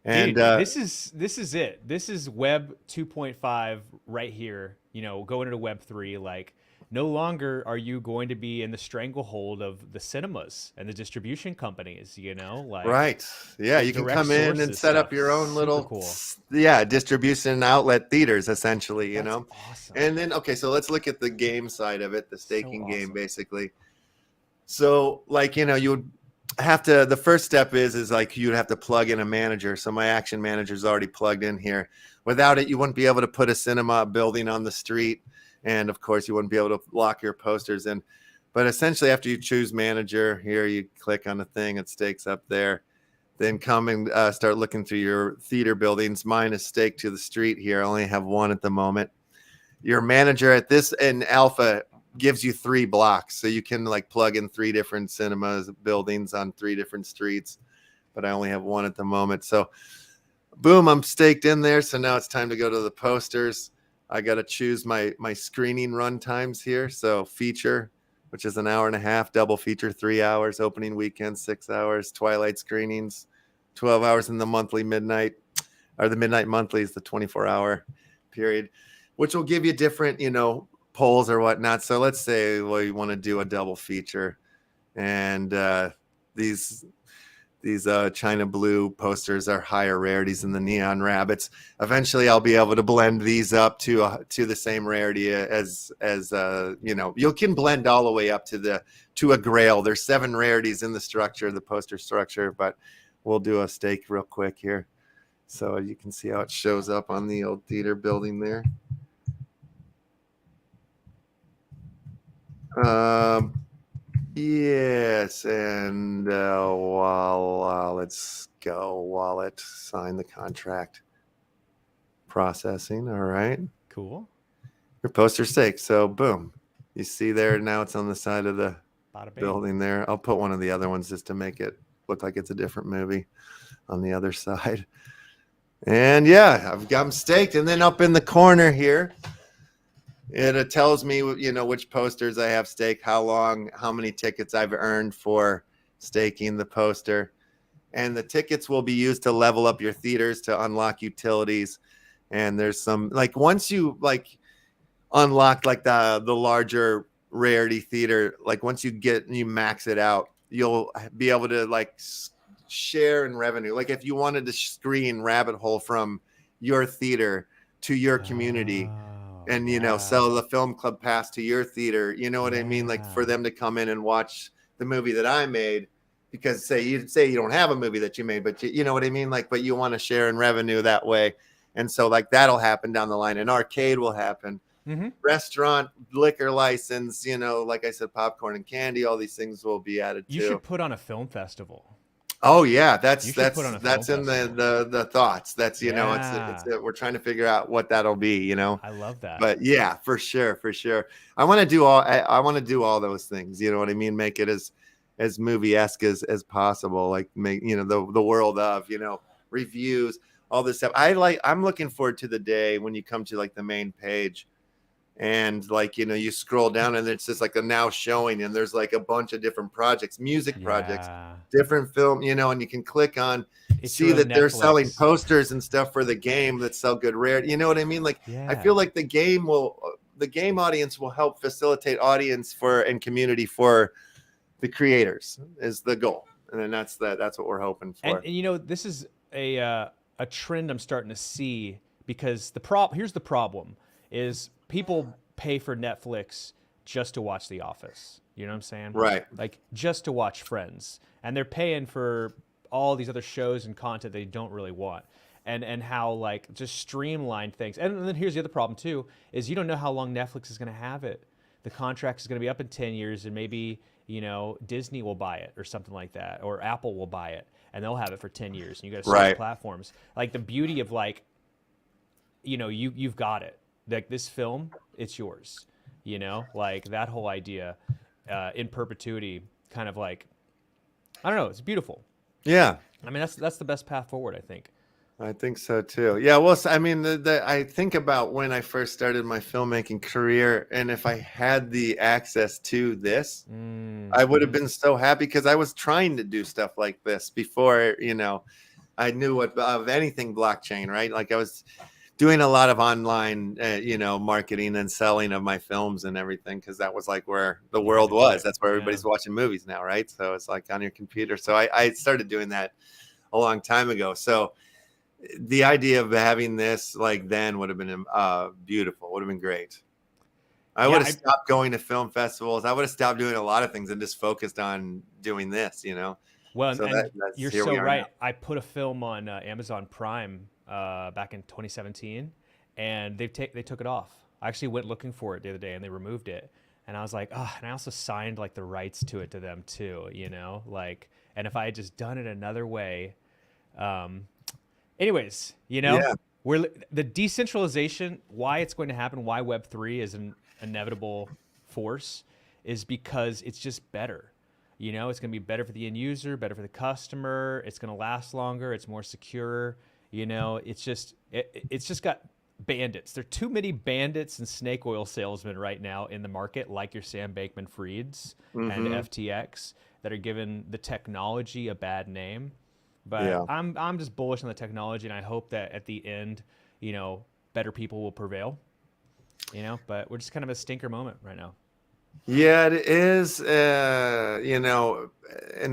And dude, this is it. This is Web 2.5 right here. Going into Web 3, like no longer are you going to be in the stranglehold of the cinemas and the distribution companies, right. Yeah, you can come in and set up your own little distribution outlet theaters, essentially, That's awesome. And then so let's look at the game side of it, the staking game, basically. So you would have to, the first step is like you'd have to plug in a manager. So my Action Manager is already plugged in here. Without it, you wouldn't be able to put a cinema building on the street. And of course, you wouldn't be able to lock your posters in. But essentially, after you choose manager, here you click on the thing, it stakes up there. Then come and start looking through your theater buildings. Mine is staked to the street here. I only have one at the moment. Your manager at this in alpha gives you 3 blocks, so you can like plug in 3 different cinemas buildings on 3 different streets, but I only have one at the moment. So boom, I'm staked in there. So now it's time to go to the posters. I got to choose my screening run times here. So feature, which is an hour and a half, double feature 3 hours, opening weekend 6 hours, twilight screenings 12 hours, in the monthly midnight, or the midnight monthly is the 24-hour period, which will give you different polls or whatnot. So let's say you want to do a double feature, and these China blue posters are higher rarities than the neon rabbits. Eventually I'll be able to blend these up to the same rarity as you can blend all the way up to a grail. There's 7 rarities in the structure, the poster structure, but we'll do a stake real quick here so you can see how it shows up on the old theater building there. Yes, and voila, let's go. Wallet, sign the contract. Processing, all right. Cool. Your poster stake. So boom, you see there, now it's on the side of the building there. I'll put one of the other ones just to make it look like it's a different movie on the other side. And yeah, I've got them staked. And then up in the corner here, it tells me, which posters I have staked, how long, how many tickets I've earned for staking the poster. And the tickets will be used to level up your theaters, to unlock utilities. And there's some, like, once you unlock the larger rarity theater, like once you max it out, you'll be able to share in revenue. Like if you wanted to screen Rabbit Hole from your theater to your community, and sell the film club pass to your theater. You know what I mean? Like for them to come in and watch the movie that I made, because say you don't have a movie that you made, but you know what I mean? Like, but you want to share in revenue that way. And so like that'll happen down the line. An arcade will happen. Restaurant, liquor license, like I said, popcorn and candy, all these things will be added You should put on a film festival. Oh yeah, that's in the thoughts. That's we're trying to figure out what that'll be. I love that. But yeah, for sure. I want to do all those things. You know what I mean? Make it as movie-esque as possible. Like make the world of reviews, all this stuff. I'm looking forward to the day when you come to like the main page. And like, you scroll down and it's just like a now showing, and there's like a bunch of different projects, music projects, different film, and you can click on, see that they're selling posters and stuff for the game that sell good rare. You know what I mean? Like, I feel like the game audience will help facilitate audience and community for the creators is the goal. And then that's what we're hoping for. And this is a trend I'm starting to see, because here's the problem is people pay for Netflix just to watch The Office. You know what I'm saying? Right. Like just to watch Friends. And they're paying for all these other shows and content they don't really want. And how like just streamline things. And then here's the other problem too, is you don't know how long Netflix is going to have it. The contract is going to be up in 10 years and maybe, Disney will buy it or something like that, or Apple will buy it and they'll have it for 10 years. And you got to switch platforms. Like the beauty of like, you've got it. Like this film, it's yours, like that whole idea in perpetuity, kind of like, I don't know, it's beautiful. Yeah. I mean, that's the best path forward, I think. I think so too. Yeah. Well, I mean, I think about when I first started my filmmaking career, and if I had the access to this, I would have been so happy, because I was trying to do stuff like this before, I knew of anything blockchain, right? Like I was doing a lot of online, marketing and selling of my films and everything, because that was like where the world was. That's where everybody's watching movies now, right? So it's like on your computer. So I started doing that a long time ago. So the idea of having this like then would have been beautiful, would have been great. I would have stopped going to film festivals. I would have stopped doing a lot of things and just focused on doing this, Well, so and you're so right. Now. I put a film on Amazon Prime back in 2017, and they took it off. I actually went looking for it the other day, and they removed it. And I was like, and I also signed like the rights to it to them too, like, and if I had just done it another way, anyways, we're the decentralization, why it's going to happen, why Web3 is an inevitable force, is because it's just better. It's going to be better for the end user, better for the customer. It's going to last longer. It's more secure. It's just got bandits. There are too many bandits and snake oil salesmen right now in the market, like your Sam Bankman-Frieds and FTX, that are giving the technology a bad name. But I'm just bullish on the technology, and I hope that at the end, better people will prevail. But we're just kind of a stinker moment right now. Yeah, it is. And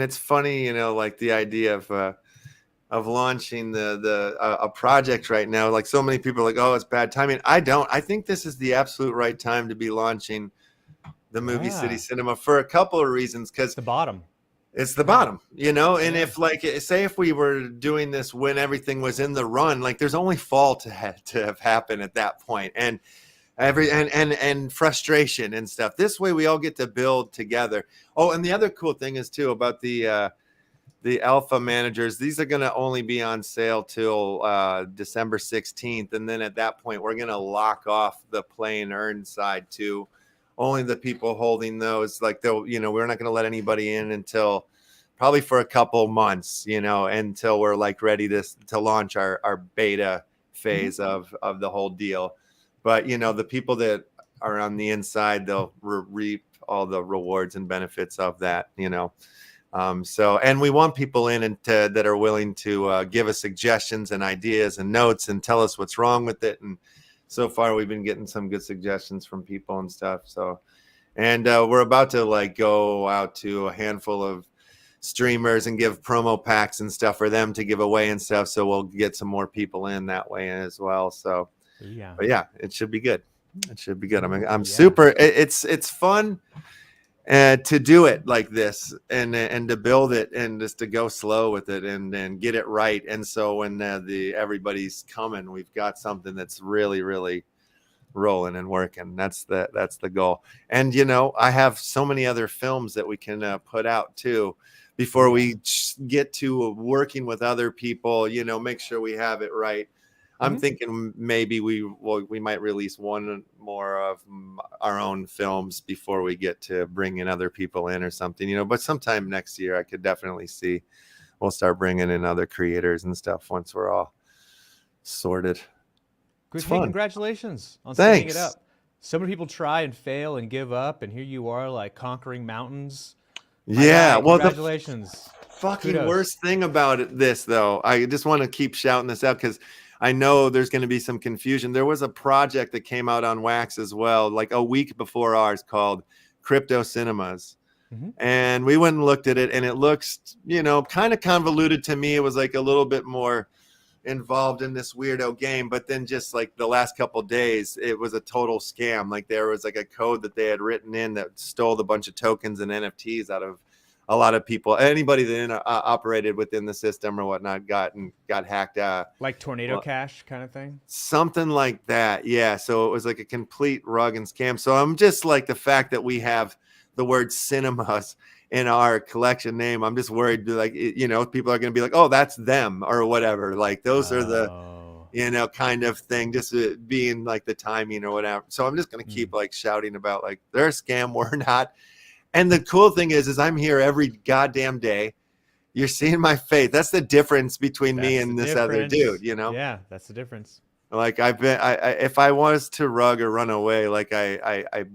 it's funny, like the idea of launching a project right now. Like so many people are like, oh, it's bad timing. I think this is the absolute right time to be launching the Movie City Cinema for a couple of reasons. Because it's the bottom, and if like, say if we were doing this when everything was in the run, like there's only fall to have happened at that point. And and frustration and stuff. This way we all get to build together. Oh, and the other cool thing is too about the alpha managers. These are going to only be on sale till December 16th. And then at that point, we're going to lock off the play and earn side to only the people holding those. Like we're not going to let anybody in until probably for a couple months, until we're like ready to launch our beta phase of the whole deal. But, the people that are on the inside, they'll reap all the rewards and benefits of that, and we want people in that are willing to give us suggestions and ideas and notes and tell us what's wrong with it. And so far, we've been getting some good suggestions from people and stuff. So, and we're about to like go out to a handful of streamers and give promo packs and stuff for them to give away and stuff. So we'll get some more people in that way as well. So. Yeah. But yeah, it should be good. It should be good. I'm super. It's fun to do it like this and to build it and just to go slow with it and get it right. And so when everybody's coming, we've got something that's really, really rolling and working. That's the goal. And I have so many other films that we can put out too before we get to working with other people. Make sure we have it right. I'm thinking maybe we might release one more of our own films before we get to bringing other people in or something, but sometime next year I could definitely see we'll start bringing in other creators and stuff once we're all sorted. Good. Hey, congratulations on setting it up. So many people try and fail and give up, and here you are like conquering mountains. Yeah. Well, congratulations. Fucking worst thing about this though, I just want to keep shouting this out because I know there's going to be some confusion. There was a project that came out on Wax as well, like a week before ours, called Crypto Cinemas. And we went and looked at it, and it looks, kind of convoluted to me. It was like a little bit more involved in this weirdo game, but then just like the last couple of days, it was a total scam. Like there was like a code that they had written in that stole a bunch of tokens and NFTs out of a lot of people. Anybody that operated within the system or whatnot got hacked out. Like Tornado Cash kind of thing? Something like that. Yeah. So it was like a complete rug and scam. So I'm just like the fact that we have the word cinemas in our collection name. I'm just worried like, people are going to be like, oh, that's them or whatever. Like those are the, kind of thing, just being like the timing or whatever. So I'm just going to keep like shouting about like they're a scam. We're not. And the cool thing is I'm here every goddamn day. You're seeing my face. That's the difference between me and this other dude, Yeah, that's the difference. Like if I was to rug or run away, like I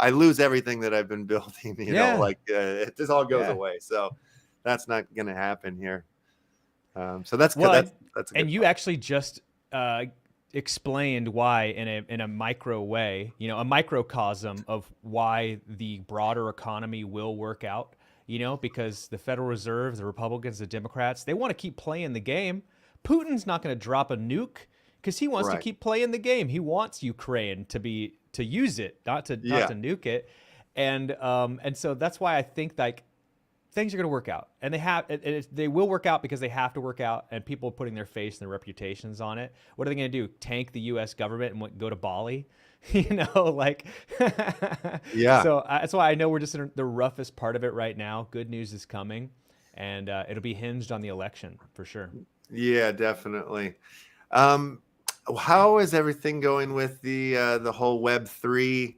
lose everything that I've been building, it just all goes away. So that's not going to happen here. So that's good. That's a good and you actually just explained why in a micro way, a microcosm of why the broader economy will work out, because the Federal Reserve, the Republicans, the Democrats, they want to keep playing the game. Putin's not going to drop a nuke because he wants to keep playing the game. He wants Ukraine to use it, not to nuke it. And so that's why I think like things are going to work out, and they will work out because they have to work out, and people putting their face and their reputations on it. What are they going to do? Tank the U.S. government and go to Bali? Yeah. So that's why I know we're just in the roughest part of it right now. Good news is coming, and it'll be hinged on the election for sure. Yeah, definitely. How is everything going with the whole Web3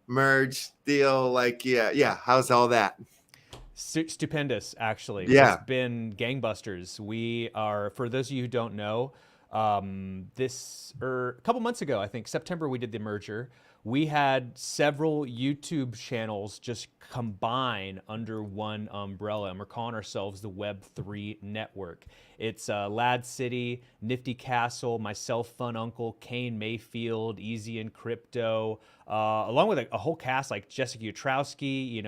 merge deal? Like, how's all that? Stupendous, actually. Yeah. It's been gangbusters. We are, for those of you who don't know, a couple months ago, I think September, we did the merger. We had several YouTube channels just combine under one umbrella, and we're calling ourselves the Web3 Network. It's Lad City, Nifty Castle, myself, Fun Uncle, Kane Mayfield, Easy and Crypto, along with a whole cast like Jessica Utrowski.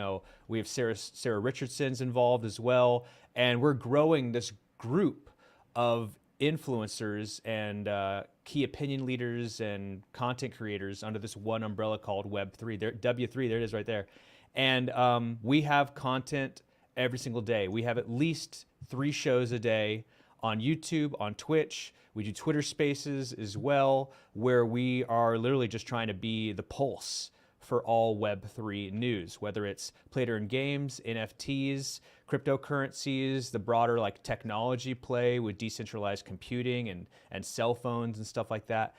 We have Sarah Richardson's involved as well, and we're growing this group of influencers and key opinion leaders and content creators under this one umbrella called Web3. W3, there it is right there. And we have content every single day. We have at least 3 shows a day on YouTube, on Twitch. We do Twitter Spaces as well, where we are literally just trying to be the pulse for all Web3 news, whether it's play-to-earn games, NFTs, cryptocurrencies, the broader like technology play with decentralized computing and cell phones and stuff like that.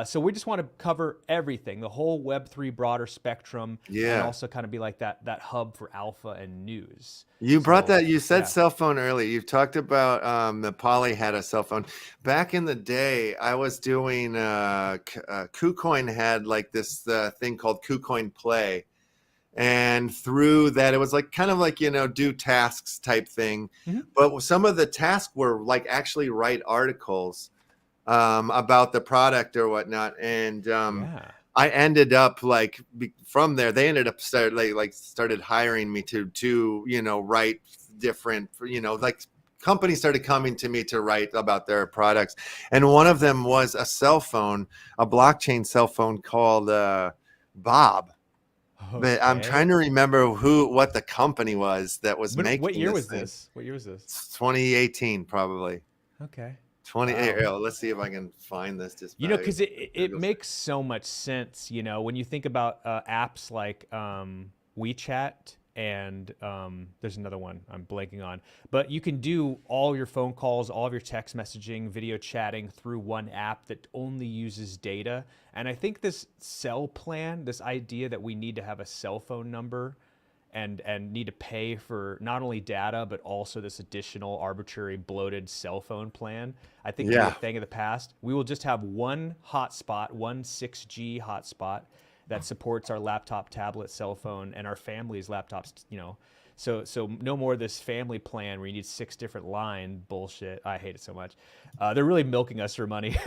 So we just want to cover everything, the whole Web3 broader spectrum, and also kind of be like that hub for alpha and news. You said cell phone earlier. You've talked about the Poly had a cell phone. Back in the day, I was doing KuCoin had like this thing called KuCoin Play. And through that, it was like kind of like, do tasks type thing. Mm-hmm. But some of the tasks were like actually write articles about the product or whatnot. And I ended up like from there, they ended up started hiring me to write different, like companies started coming to me to write about their products. And one of them was a cell phone, a blockchain cell phone called Bob. Okay. But I'm trying to remember what the company was that was making What year was thing. this? What year was this? 2018, probably. Okay. 20. Wow. Let's see if I can find this. Just because it makes so much sense. When you think about apps like WeChat and there's another one I'm blanking on, but you can do all your phone calls, all of your text messaging, video chatting through one app that only uses data. And I think this cell plan, this idea that we need to have a cell phone number and need to pay for not only data, but also this additional arbitrary bloated cell phone plan, I think will be a thing of the past. We will just have one hotspot, one 6G hotspot that supports our laptop, tablet, cell phone, and our family's laptops, So no more of this family plan where you need 6 different line bullshit. I hate it so much. They're really milking us for money,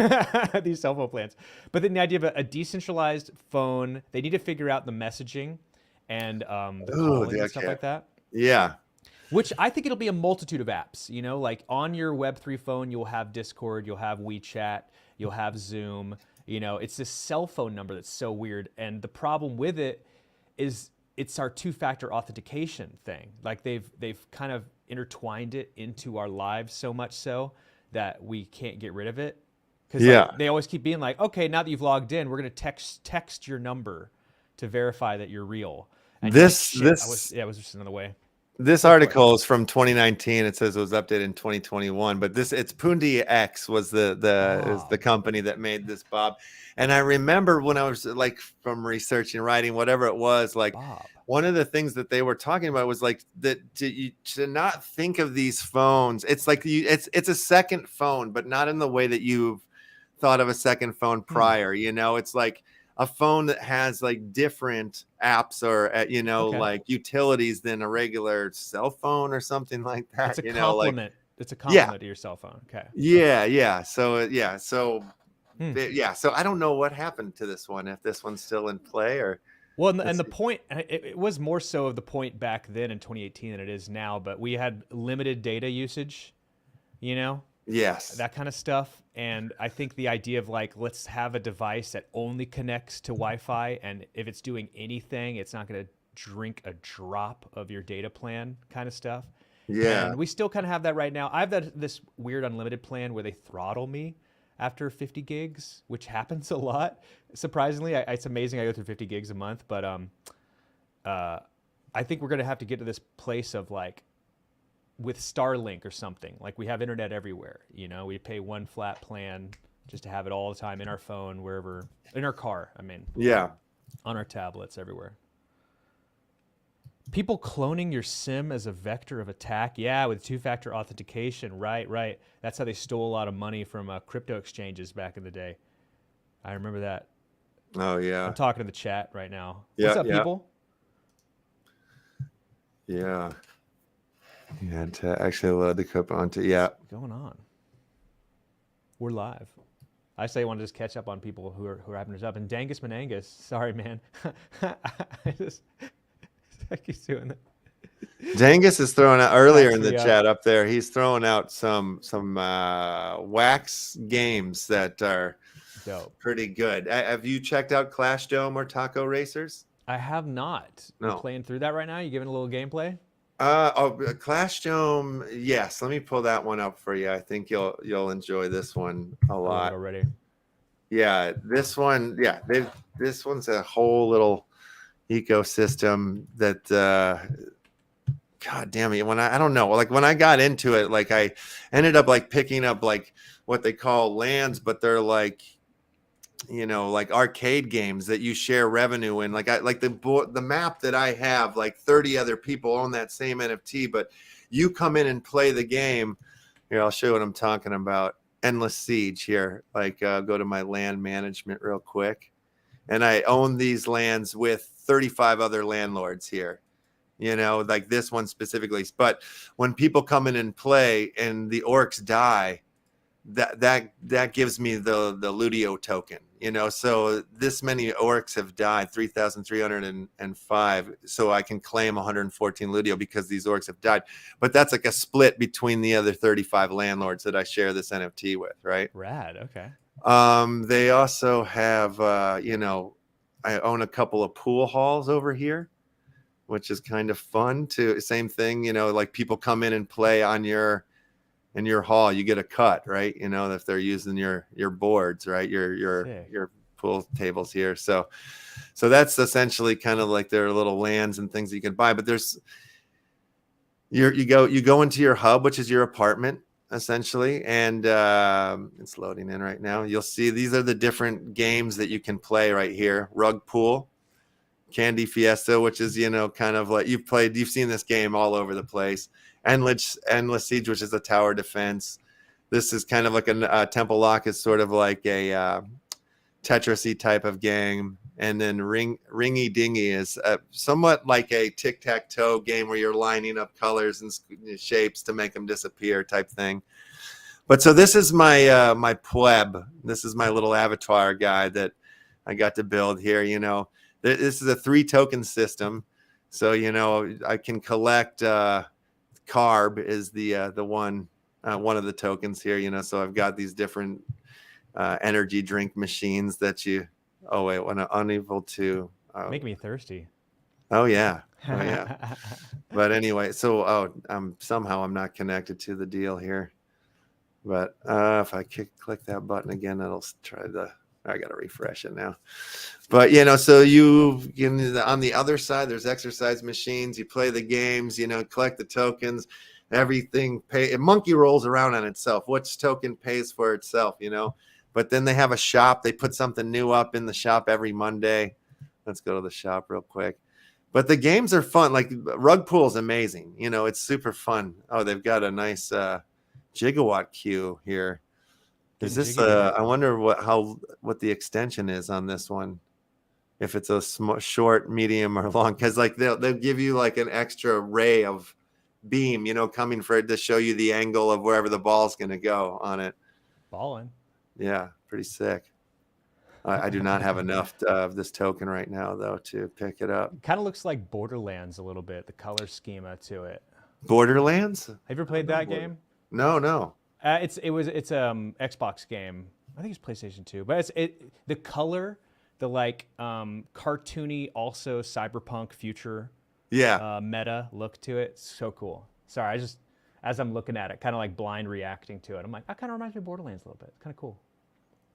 these cell phone plans. But then the idea of a decentralized phone, they need to figure out the messaging and the calling and stuff like that. Yeah. Which I think it'll be a multitude of apps. Like on your Web3 phone, you'll have Discord, you'll have WeChat, you'll have Zoom. It's this cell phone number that's so weird. And the problem with it is it's our 2-factor authentication thing. Like they've kind of intertwined it into our lives so much so that we can't get rid of it. Because they always keep being like, okay, now that you've logged in, we're going to text your number to verify that you're real. And this it was just another way. This article is from 2019. It says it was updated in 2021, but it's Pundi X was the company that made this, Bob. And I remember when I was like from researching, writing, whatever it was, like Bob. One of the things that they were talking about was like that to not think of these phones. It's like it's a second phone, but not in the way that you've thought of a second phone prior. It's like a phone that has like different apps or like utilities than a regular cell phone or something like that. It's a complement. It's a complement to your cell phone. Okay. Yeah. So so I don't know what happened to this one, if this one's still in play or. Well, and the point, it was more so of the point back then in 2018 than it is now, but we had limited data usage, Yes. That kind of stuff. And I think the idea of like, let's have a device that only connects to Wi-Fi. And if it's doing anything, it's not going to drink a drop of your data plan kind of stuff. Yeah. And we still kind of have that right now. I have this weird unlimited plan where they throttle me after 50 gigs, which happens a lot. Surprisingly, it's amazing I go through 50 gigs a month. But I think we're going to have to get to this place of like, with Starlink or something, like we have internet everywhere, we pay one flat plan just to have it all the time in our phone, wherever, in our car. On our tablets, everywhere. People cloning your SIM as a vector of attack. Yeah. With 2-factor authentication. Right. That's how they stole a lot of money from crypto exchanges back in the day. I remember that. Oh yeah. I'm talking to the chat right now. What's up, people? Yeah. You had to actually load the clip onto, What's going on? We're live. I say I want to just catch up on people who are having us up. And Dangus Menangus, sorry, man. I keep doing that. Dangus is throwing out earlier in the chat up there. He's throwing out some wax games that are pretty good. Have you checked out Clash Dome or Taco Racers? I have not. No. You're playing through that right now? You giving a little gameplay? Clash Dome. Yes, let me pull that one up for you. I think you'll enjoy this one a lot. Already. Yeah, this one. Yeah, this one's a whole little ecosystem that. God damn it! I don't know. Like when I got into it, like I ended up like picking up like what they call lands, but they're like, like arcade games that you share revenue in. Like the map that I have, like 30 other people own that same NFT, but you come in and play the game. Here, I'll show you what I'm talking about. Endless Siege here. Like go to my land management real quick. And I own these lands with 35 other landlords here. Like this one specifically. But when people come in and play and the orcs die, that gives me the Ludio token, you know. So this many orcs have died, 3,305, so I can claim 114 Ludio because these orcs have died. But that's like a split between the other 35 landlords that I share this NFT with, right? Rad. Okay. They also have you know, I own a couple of pool halls over here, which is kind of fun too. Same thing, you know, like people come in and play on your hall, you get a cut, right? You know, if they're using your boards, right? Your pool tables here. So that's essentially kind of like their little lands and things you can buy. But there's you go into your hub, which is your apartment essentially, and it's loading in right now. You'll see these are the different games that you can play right here. Rug pool, Candy Fiesta, which is, you know, kind of like you've seen this game all over the place. Endless Siege, which is a tower defense. This is kind of like a Temple Lock is sort of like a Tetris-y type of game. And then Ringy Dingy is somewhat like a tic-tac-toe game where you're lining up colors and shapes to make them disappear type thing. But so this is my my pleb. This is my little avatar guy that I got to build here. You know, this is a 3 token system. So, you know, I can collect Carb is the one of the tokens here, you know. So I've got these different energy drink machines that you when I'm unable to make me thirsty. Oh yeah. But anyway, so somehow I'm not connected to the deal here. But if I click that button again, it'll try I got to refresh it now. But, you know, so on the other side, there's exercise machines. You play the games, you know, collect the tokens, everything. It monkey rolls around on itself. Which token pays for itself, you know? But then they have a shop. They put something new up in the shop every Monday. Let's go to the shop real quick. But the games are fun. Like Rug Pool is amazing. You know, it's super fun. Oh, they've got a nice gigawatt queue here. Is this I wonder what the extension is on this one, if it's a short, medium, or long, because like they'll give you like an extra ray of beam, you know, coming for it to show you the angle of wherever the ball's going to go on it. Ballin'. Yeah, pretty sick. I do not have enough of this token right now though to pick it up. Kind of looks like Borderlands a little bit, the color schema to it. Borderlands? Have you ever played that game? No. It's Xbox game. I think it's PlayStation 2. But the color, the like cartoony, also cyberpunk future meta look to it. It's so cool. Sorry, as I'm looking at it, kind of like blind reacting to it. I'm like, that kind of reminds me of Borderlands a little bit. It's kind of cool.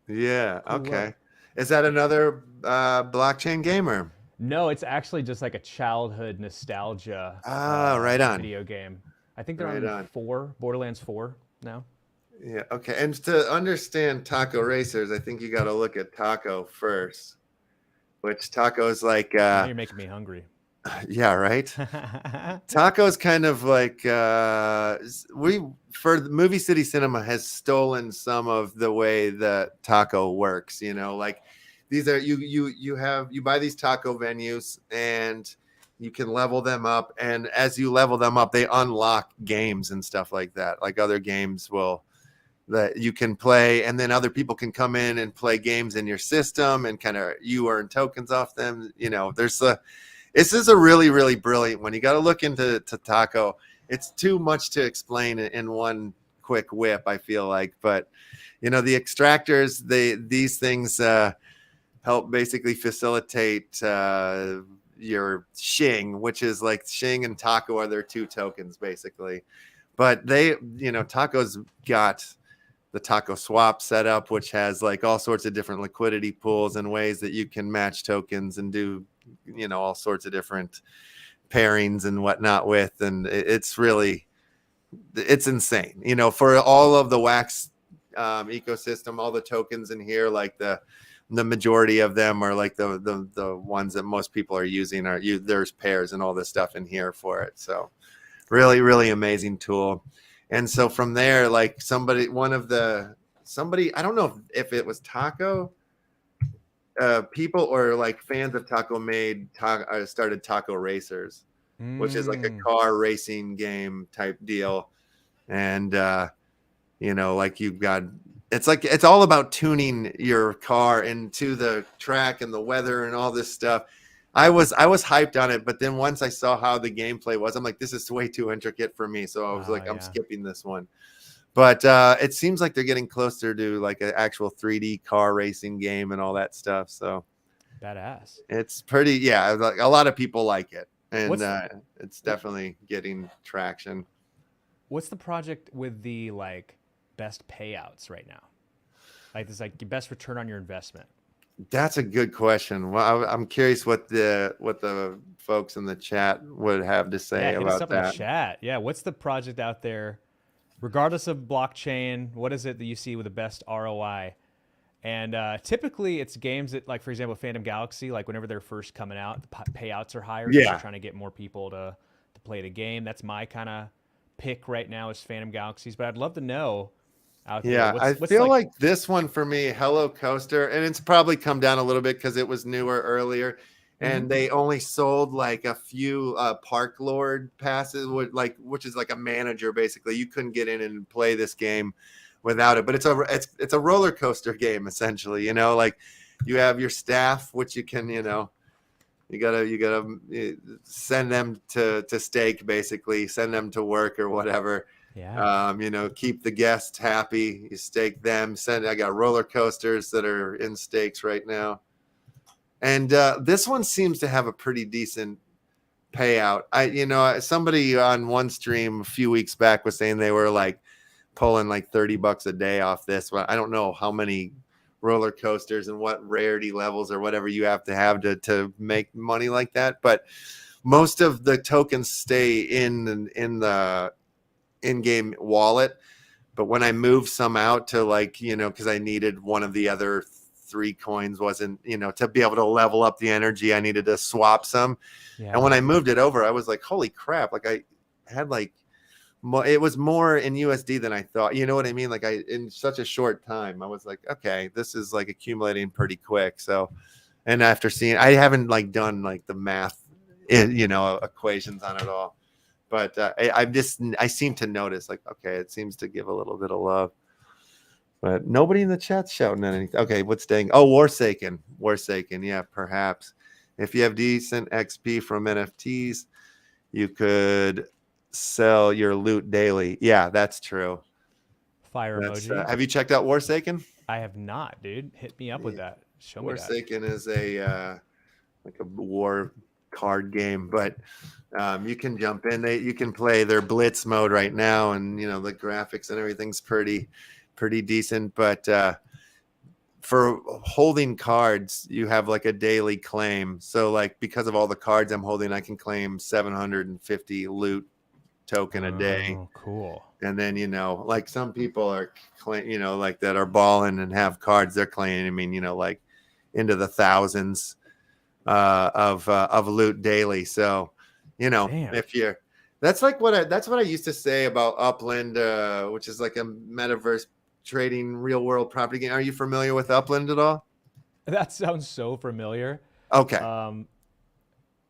Yeah. Cool okay. Look. Is that another blockchain gamer? No, it's actually just like a childhood nostalgia. Right on. Video game. I think they're on 4, Borderlands 4 now. Yeah. Okay. And to understand Taco Racers, I think you got to look at Taco first, which Taco is like. Now you're making me hungry. Yeah. Right. Taco's kind of like for the Movie City Cinema has stolen some of the way that Taco works. You know, like these are you buy these taco venues and you can level them up, and as you level them up, they unlock games and stuff like that. Like other games that you can play, and then other people can come in and play games in your system, and kind of you earn tokens off them. You know, this is a really, really brilliant one. You got to look into Taco. It's too much to explain in one quick whip, I feel like. But, you know, the extractors, these things help basically facilitate your Shing, which is like Shing and Taco are their 2 tokens, basically. But Taco's got the Taco Swap setup, which has like all sorts of different liquidity pools and ways that you can match tokens and do, you know, all sorts of different pairings and whatnot with. And it's insane, you know, for all of the Wax ecosystem, all the tokens in here, like the majority of them are like the ones that most people are using there's pairs and all this stuff in here for it. So really, really amazing tool. And so from there, like somebody, I don't know if it was Taco people or like fans of Taco started Taco Racers, which is like a car racing game type deal. And like you've got, it's all about tuning your car into the track and the weather and all this stuff. I was hyped on it, but then once I saw how the gameplay was, I'm like, this is way too intricate for me. So I was like, I'm skipping this one. But it seems like they're getting closer to like an actual 3D car racing game and all that stuff. So badass. It's pretty, like a lot of people like it, and it's definitely getting traction. What's the project with the like best payouts right now? Like this, like the best return on your investment. That's a good question. Well, I'm curious what the folks in the chat would have to say about that. Hit us up in the chat. Yeah, what's the project out there, regardless of blockchain? What is it that you see with the best ROI? And typically, it's games that, like for example, Phantom Galaxy. Like whenever they're first coming out, the payouts are higher. Yeah, so trying to get more people to play the game. That's my kind of pick right now is Phantom Galaxies. But I'd love to know. Out there. I feel like this one for me, Hello Coaster, and it's probably come down a little bit because it was newer earlier, and they only sold like a few Park Lord passes, which is like a manager basically. You couldn't get in and play this game without it, but it's a roller coaster game essentially. Like you have your staff, which you can you gotta send them to stake basically, send them to work or whatever. Yeah. Keep the guests happy. You stake them. I got roller coasters that are in stakes right now. And this one seems to have a pretty decent payout. Somebody on one stream a few weeks back was saying they were like pulling like $30 a day off this one. I don't know how many roller coasters and what rarity levels or whatever you have to make money like that. But most of the tokens stay in the in-game wallet, but when I moved some out to because I needed one of the other 3 coins wasn't to be able to level up the energy, I needed to swap some. And when I moved it over, I was like, holy crap, like I had it was more in USD than I thought, you know what I mean? Like in such a short time I was like, okay, this is like accumulating pretty quick. So, and after seeing, I haven't done the math equations on it all. But I seem to notice okay, it seems to give a little bit of love, but nobody in the chat's shouting at anything. Okay, what's staying? Oh, Warsaken. Yeah, perhaps if you have decent XP from NFTs, you could sell your loot daily. Yeah, that's true. Fire emoji. Have you checked out Warsaken? I have not, dude. Hit me up with that. Show me that. Warsaken is a war card game, but you can jump in. You can play their blitz mode right now, and the graphics and everything's pretty decent. But for holding cards, you have a daily claim. So because of all the cards I'm holding, I can claim 750 loot token a day. Oh, cool. And then some people are that are balling and have cards, they're claiming into the thousands of loot daily. So if you're that's what I used to say about Upland, which is like a metaverse trading real world property game. Are you familiar with Upland at all? That sounds so familiar. Okay.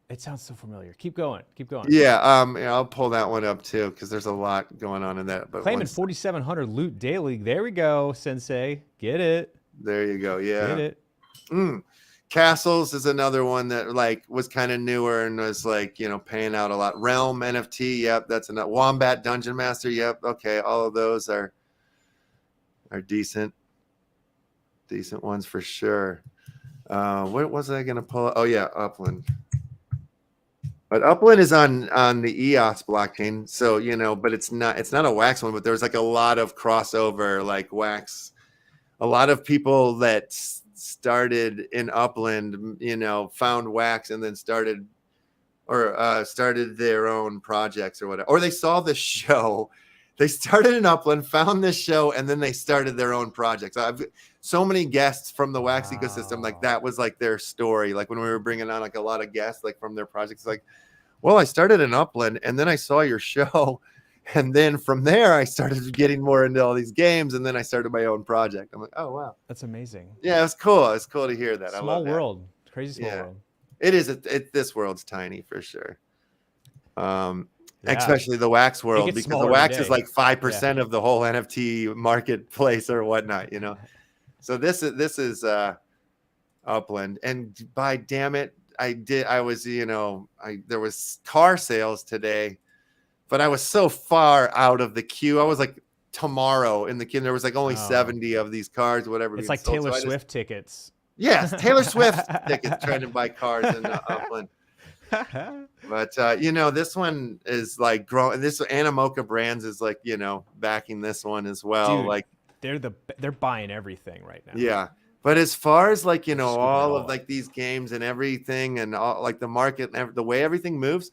It sounds so familiar. Keep going. Yeah, I'll pull that one up too because there's a lot going on in that. But claiming 4,700 loot daily. There we go, Sensei. Get it. There you go. Yeah. Get it. Castles is another one that was kind of newer and was paying out a lot. Realm NFT, yep, that's enough. Wombat Dungeon Master, yep, okay, all of those are decent ones for sure. What was I gonna pull? Oh yeah, Upland. But Upland is on the EOS blockchain, so but it's not a Wax one, but there's a lot of crossover Wax. A lot of people that started in Upland, found Wax and then started their own projects or whatever. Or they saw the show. They started in Upland, found this show, and then they started their own projects. I've so many guests from the Wax ecosystem, that was their story. When we were bringing on a lot of guests from their projects, well, I started in Upland and then I saw your show. And then from there, I started getting more into all these games, and then I started my own project. I'm like, oh wow, that's amazing. Yeah, it's cool. It's cool to hear that. Small I love world, that. Crazy small world. It is. This world's tiny for sure. especially the wax world, because the wax is like 5% of the whole NFT marketplace or whatnot, you know. So this is Upland, and by damn it, there was car sales today, but I was so far out of the queue. I was like tomorrow in the queue. There was like only 70 of these cars, whatever. It's like Taylor Swift tickets. Yes, Taylor Swift tickets, trying to buy cars in Upland. But this one is like growing. This Animoca Brands is like, backing this one as well. Dude, like they're buying everything right now. Yeah. But as far as like, all of like these games and everything, and all like the market and the way everything moves,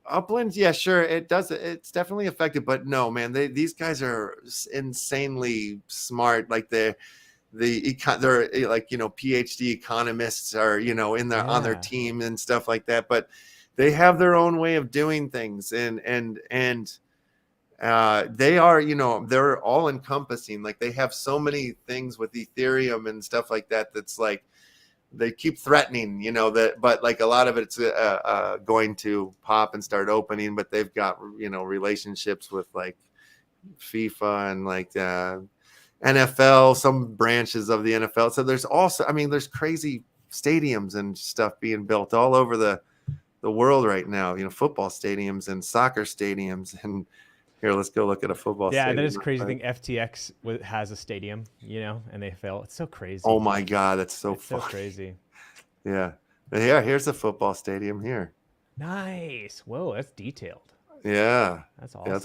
Upland, yeah, sure, it does. It's definitely affected. But no, man, these guys are insanely smart. Like they're like, PhD economists are, on their team and stuff like that. But they have their own way of doing things, and they are, they're all encompassing. Like they have so many things with Ethereum and stuff like that. That's like, they keep threatening, but like a lot of it's going to pop and start opening, but they've got, relationships with like FIFA and like NFL, some branches of the NFL. So there's also, there's crazy stadiums and stuff being built all over the world right now, football stadiums and soccer stadiums. And here, let's go look at a football stadium. Yeah, that is crazy thing. FTX has a stadium, and they fail. It's so crazy. Oh my God, that's so crazy. Yeah. Here's a football stadium here. Nice. Whoa, that's detailed. Yeah. That's awesome. Yeah, it's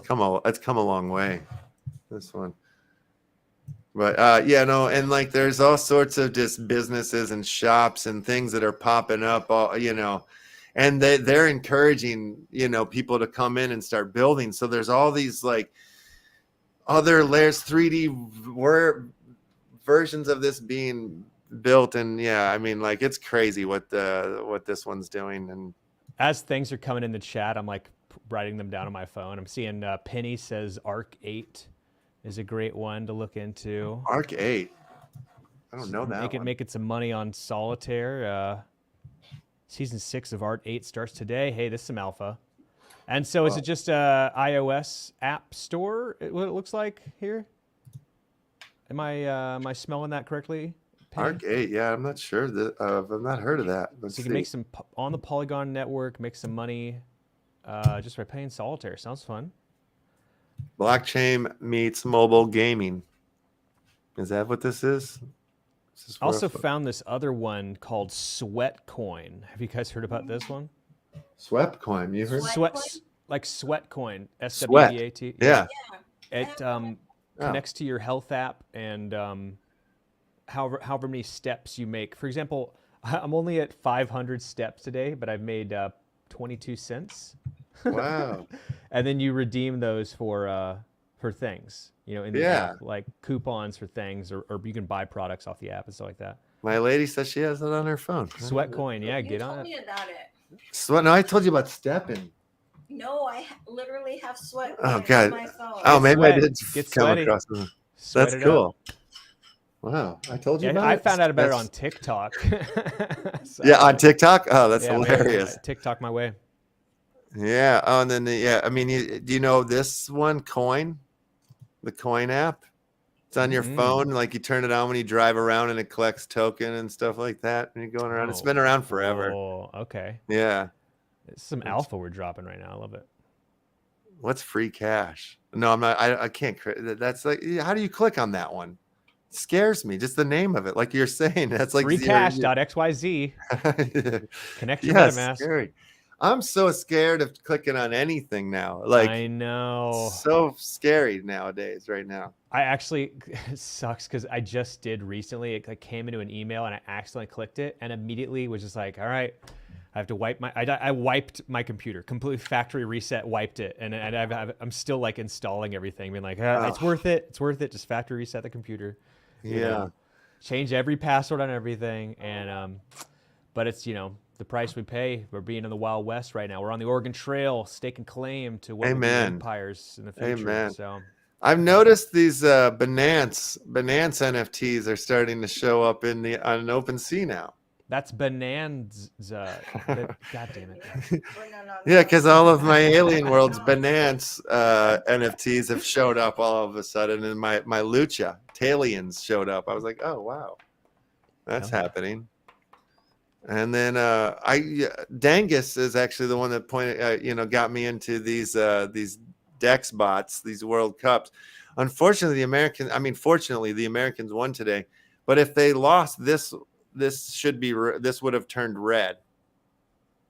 come a long way, this one. But and like there's all sorts of just businesses and shops and things that are popping up, and they're encouraging, people to come in and start building. So there's all these like other layers, 3D versions of this being built. And like it's crazy what this one's doing. And as things are coming in the chat, I'm like writing them down on my phone. I'm seeing Penny says Arc 8 is a great one to look into. Arc 8. I don't know that. Making some money on Solitaire. Season 6 of Art 8 starts today. Hey, this is some alpha. And so is it just iOS app store, what it looks like here? Am I smelling that correctly? Penny? Arc 8, yeah, I'm not sure. I've not heard of that. So you can make some, on the Polygon network, make some money just by playing Solitaire. Sounds fun. Blockchain meets mobile gaming. Is that what this is? I also found this other one called Sweatcoin. Have you guys heard about this one? Sweatcoin, you heard? Like Sweatcoin, SWEAT. Yeah. It connects to your health app, and however many steps you make. For example, I'm only at 500 steps today, but I've made 22 cents. Wow. And then you redeem those for things, in the app, like coupons for things, or you can buy products off the app and stuff like that. My lady says she has it on her phone. Sweatcoin, yeah, get on it. You told me about it. No, I told you about Steppin'. No, I literally have Sweatcoin God. on my phone. Oh, maybe I did Get come sweaty. across them. Sweat That's it cool. Wow, I told you about it. I found out about it on TikTok. So, yeah, on TikTok? Oh, that's hilarious. Man, TikTok my way. Yeah. Oh, and then do you know this one, Coin? The Coin app? It's on your phone. Like you turn it on when you drive around, and it collects token and stuff like that. And you're going around. It's been around forever. Oh, okay. Yeah. It's some alpha we're dropping right now. I love it. What's free cash? No, I'm not. I can't. That's like, how do you click on that one? It scares me. Just the name of it. Like you're saying, that's like freecash.xyz. Connect your MetaMask. Scary. I'm so scared of clicking on anything now. Like I know. So scary nowadays, right now. I actually, it sucks because I just did recently. It came into an email and I accidentally clicked it and immediately was just like, all right, I have to wipe I wiped my computer, completely factory reset, wiped it. And I'm still like installing everything, being like, it's worth it. It's worth it. Just factory reset the computer. Yeah. Change every password on everything. And, but it's, the price we pay. We're being in the Wild West right now. We're on the Oregon Trail, staking claim to what empires in the future. Amen. So I've noticed these Binance NFTs are starting to show up on OpenSea now. That's Bonanza. God damn it. Yeah, because all of my Alien Worlds Bonanza NFTs have showed up all of a sudden, and my Lucha Talians showed up. I was like, oh wow, that's happening. And then Dangus is actually the one that got me into these Dex bots, these World Cups. Unfortunately, fortunately, the Americans won today. But if they lost, this would have turned red.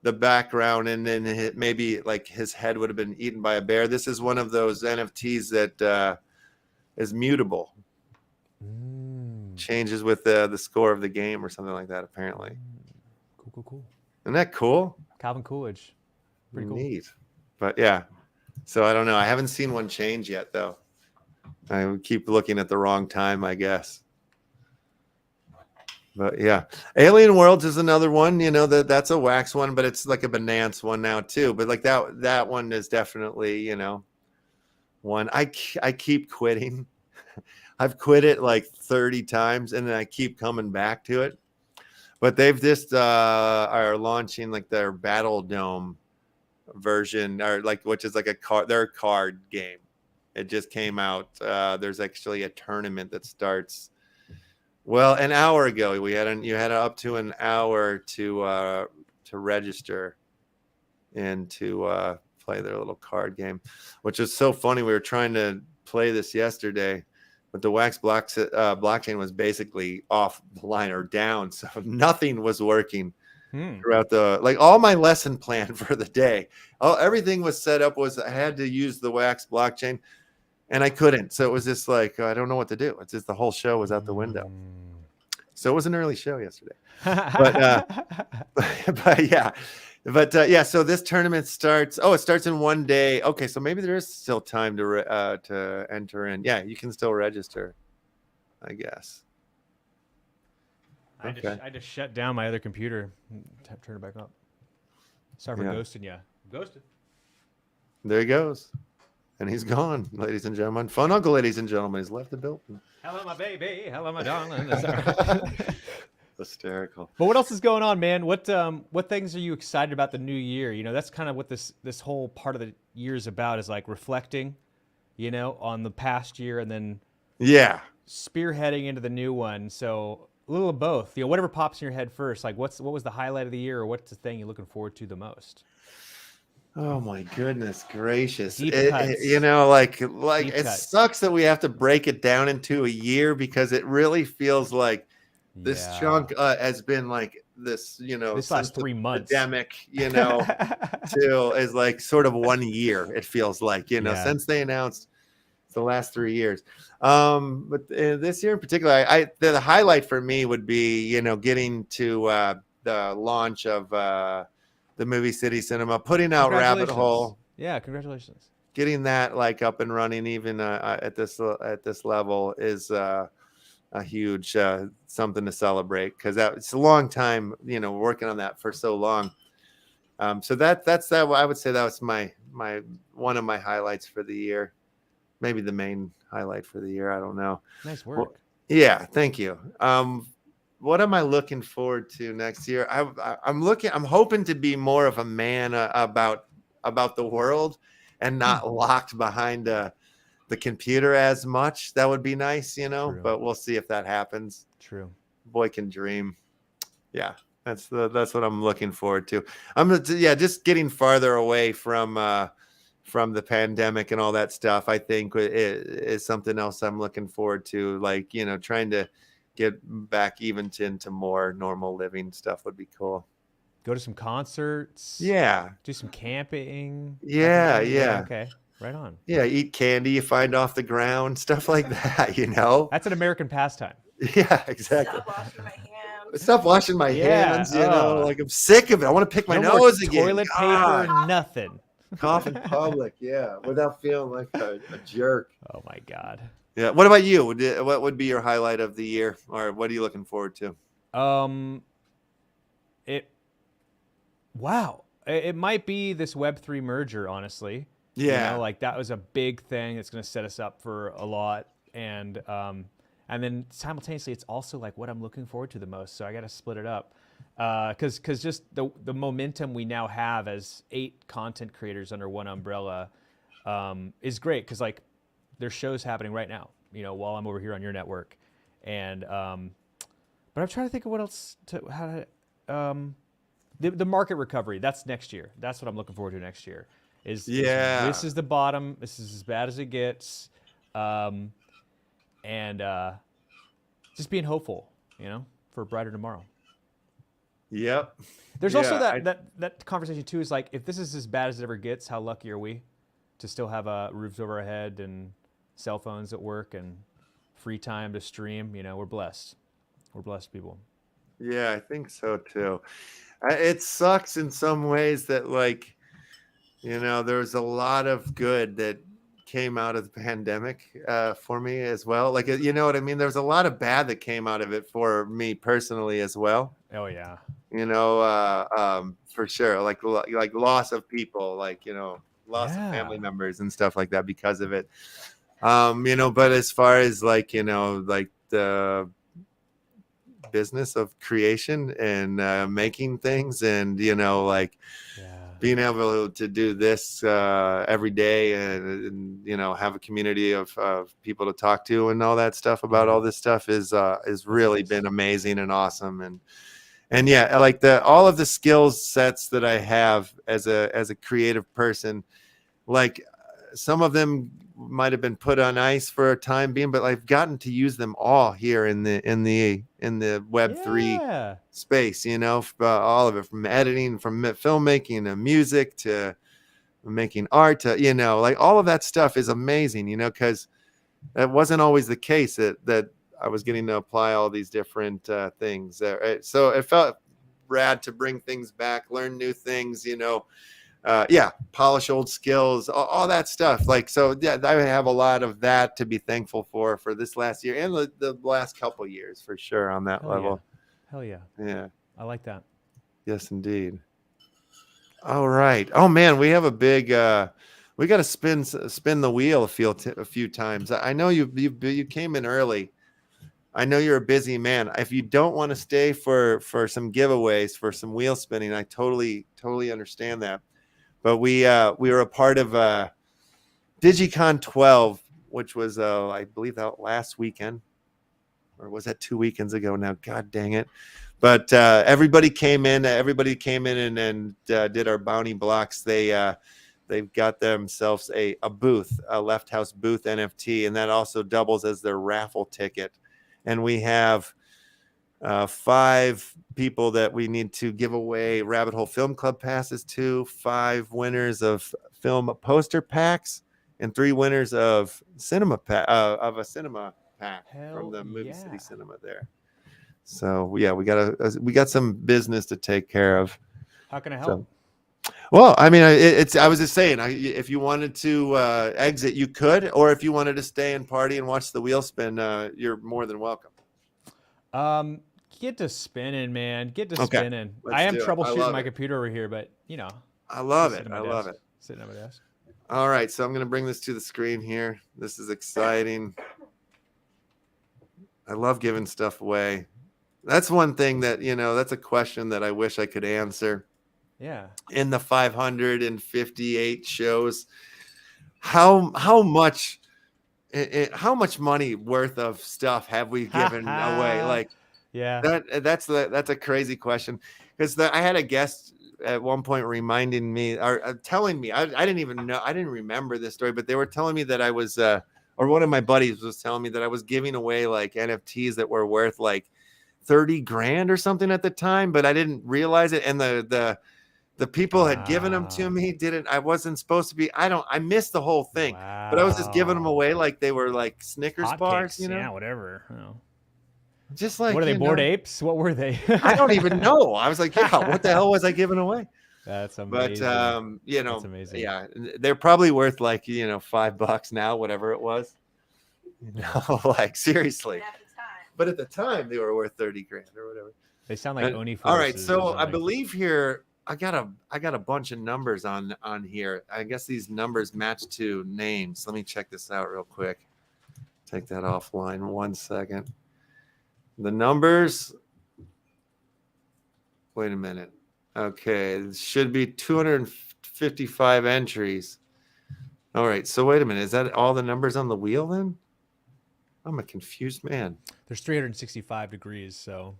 The background, and then maybe like his head would have been eaten by a bear. This is one of those NFTs that is mutable. Changes with the score of the game or something like that, apparently. Cool. Isn't that cool? Calvin Coolidge. Pretty cool. Neat. But yeah. So I don't know. I haven't seen one change yet, though. I would keep looking at the wrong time, I guess. But yeah, Alien Worlds is another one. That's a wax one, but it's like a Bonanza one now too. But like that one is definitely one. I keep quitting. I've quit it like 30 times, and then I keep coming back to it. But they've just are launching like their Battle Dome version, or which is like their card game. It just came out. There's actually a tournament that starts. Well, an hour ago, you had up to an hour to register and to play their little card game, which is so funny. We were trying to play this yesterday, but the Wax blockchain was basically offline or down, so nothing was working throughout all my lesson plan for the day. Everything was set up. I had to use the Wax blockchain. And I couldn't. So it was just like, I don't know what to do. It's just the whole show was out the window. So it was an early show yesterday. But yeah. So this tournament starts. Oh, it starts in 1 day. Okay. So maybe there is still time to enter in. Yeah, you can still register, I guess. I just shut down my other computer. Turn it back up. Sorry for ghosting you. Ghosted. There he goes. And he's gone, ladies and gentlemen. Fun uncle, ladies and gentlemen. He's left the building. Hello, my baby. Hello, my darling. Hysterical. But what else is going on, man? What things are you excited about the new year? That's kind of what this whole part of the year is about, is like reflecting, on the past year, and then spearheading into the new one. So a little of both. Whatever pops in your head first. Like what was the highlight of the year, or what's the thing you're looking forward to the most? Oh my goodness gracious! Deep it cuts. Sucks that we have to break it down into a year, because it really feels like this chunk has been like this, this last 3 months pandemic, till is like sort of 1 year. It feels like since they announced the last 3 years. But this year in particular, the highlight for me would be getting to the launch of. The Movie City Cinema, putting out Rabbit Hole. Yeah, congratulations. Getting that up and running, even at this level, is a huge something to celebrate, because it's a long time, working on that for so long. So that's that. I would say that was my one of my highlights for the year, maybe the main highlight for the year. I don't know. Nice work. Well, yeah, thank you. What am I looking forward to next year? I'm hoping to be more of a man about the world, and not locked behind the computer as much. That would be nice, True. But we'll see if that happens. True. Boy can dream. Yeah, that's what I'm looking forward to. Just getting farther away from the pandemic and all that stuff. I think is something else I'm looking forward to. Like, trying to get back even into more normal living stuff would be cool. Go to some concerts. Yeah. Do some camping. Yeah. Okay. Right on. Yeah. Eat candy you find off the ground, stuff like that, That's an American pastime. Yeah, exactly. Stop washing my hands. Stop washing my hands, like I'm sick of it. I want to pick my nose again. Toilet paper, nothing. Cough in public, without feeling like a jerk. Oh my God. Yeah. What about you? What would be your highlight of the year, or what are you looking forward to? It might be this Web3 merger, honestly. Yeah. That was a big thing that's going to set us up for a lot. And then simultaneously, it's also like what I'm looking forward to the most. So I got to split it up. Because just the momentum we now have as 8 content creators under one umbrella is great. Because like there's shows happening right now, you know, while I'm over here on your network, and but I'm trying to think of what else the market recovery. That's next year. That's what I'm looking forward to next year. This is the bottom. This is as bad as it gets, and just being hopeful, you know, for a brighter tomorrow. Yep. There's also that conversation too. Is like, if this is as bad as it ever gets, how lucky are we to still have roofs over our head and cell phones at work and free time to stream? You know, we're blessed. We're blessed people. Yeah, I think so too. It sucks in some ways that, like, you know, there's a lot of good that came out of the pandemic for me as well. Like, you know what I mean? There's a lot of bad that came out of it for me personally as well. Oh yeah. You know, for sure. Like loss of people, like, you know, loss of family members and stuff like that because of it. You know, but as far as like, you know, like the business of creation and making things, and you know, like being able to do this every day, and you know, have a community of people to talk to and all that stuff about all this stuff is really been amazing and awesome. And yeah, like all of the skills sets that I have as a creative person, like some of them might have been put on ice for a time being, but I've gotten to use them all here in the Web3 space, you know, all of it, from editing, from filmmaking to music to making art, to, you know, like all of that stuff is amazing, you know, because that wasn't always the case that I was getting to apply all these different things. So it felt rad to bring things back, learn new things, you know, polish old skills, all that stuff. Like, so yeah, I have a lot of that to be thankful for this last year and the last couple years for sure on that level. Hell yeah. Yeah. I like that. Yes, indeed. All right. Oh man, we have a big, we got to spin the wheel a few times. I know you came in early. I know you're a busy man. If you don't want to stay for some giveaways, for some wheel spinning, I totally understand that. But we were a part of DigiCon 12, which was I believe that last weekend, or was that 2 weekends ago now? God dang it! But everybody came in and did our bounty blocks. They've got themselves a booth, a LeftHouse booth NFT, and that also doubles as their raffle ticket. And we have 5 people that we need to give away Rabbit Hole Film Club passes to, 5 winners of film poster packs, and 3 winners of a cinema pack from the Movie City Cinema there. So yeah, we got some business to take care of. How can I help? Well, I mean, I was just saying, if you wanted to exit, you could, or if you wanted to stay and party and watch the wheel spin, you're more than welcome. Get to spinning, man. Get to spinning. I am troubleshooting my computer over here, but you know. I love it. I love it. Sitting at my desk. All right, so I'm going to bring this to the screen here. This is exciting. I love giving stuff away. That's one thing that, you know, that's a question that I wish I could answer. Yeah. In the 558 shows, how much money worth of stuff have we given away? Like, yeah, that's a crazy question, because I had a guest at one point reminding me or telling me, I didn't even know, I didn't remember this story, but they were telling me that I was or one of my buddies was telling me that I was giving away like NFTs that were worth like 30 grand or something at the time, but I didn't realize it. And the people had given them to me. I wasn't supposed to be. I missed the whole thing, but I was just giving them away like they were like Snickers bars, you know? Yeah, whatever. You know. Just like, what are they, Bored Apes? What were they? I don't even know. I was like, yeah, what the hell was I giving away? That's amazing. But you know, that's amazing. Yeah, they're probably worth like, you know, $5 now, whatever it was. You know, like seriously. But at the time, they were worth 30 grand or whatever. They sound like Oni. All right, so I believe here I got a bunch of numbers on here. I guess these numbers match to names. Let me check this out real quick. Take that offline 1 second. The numbers Wait a minute. Okay, it should be 255 entries. All right, so wait a minute. Is that all the numbers on the wheel then? I'm a confused man. There's 365 degrees, so,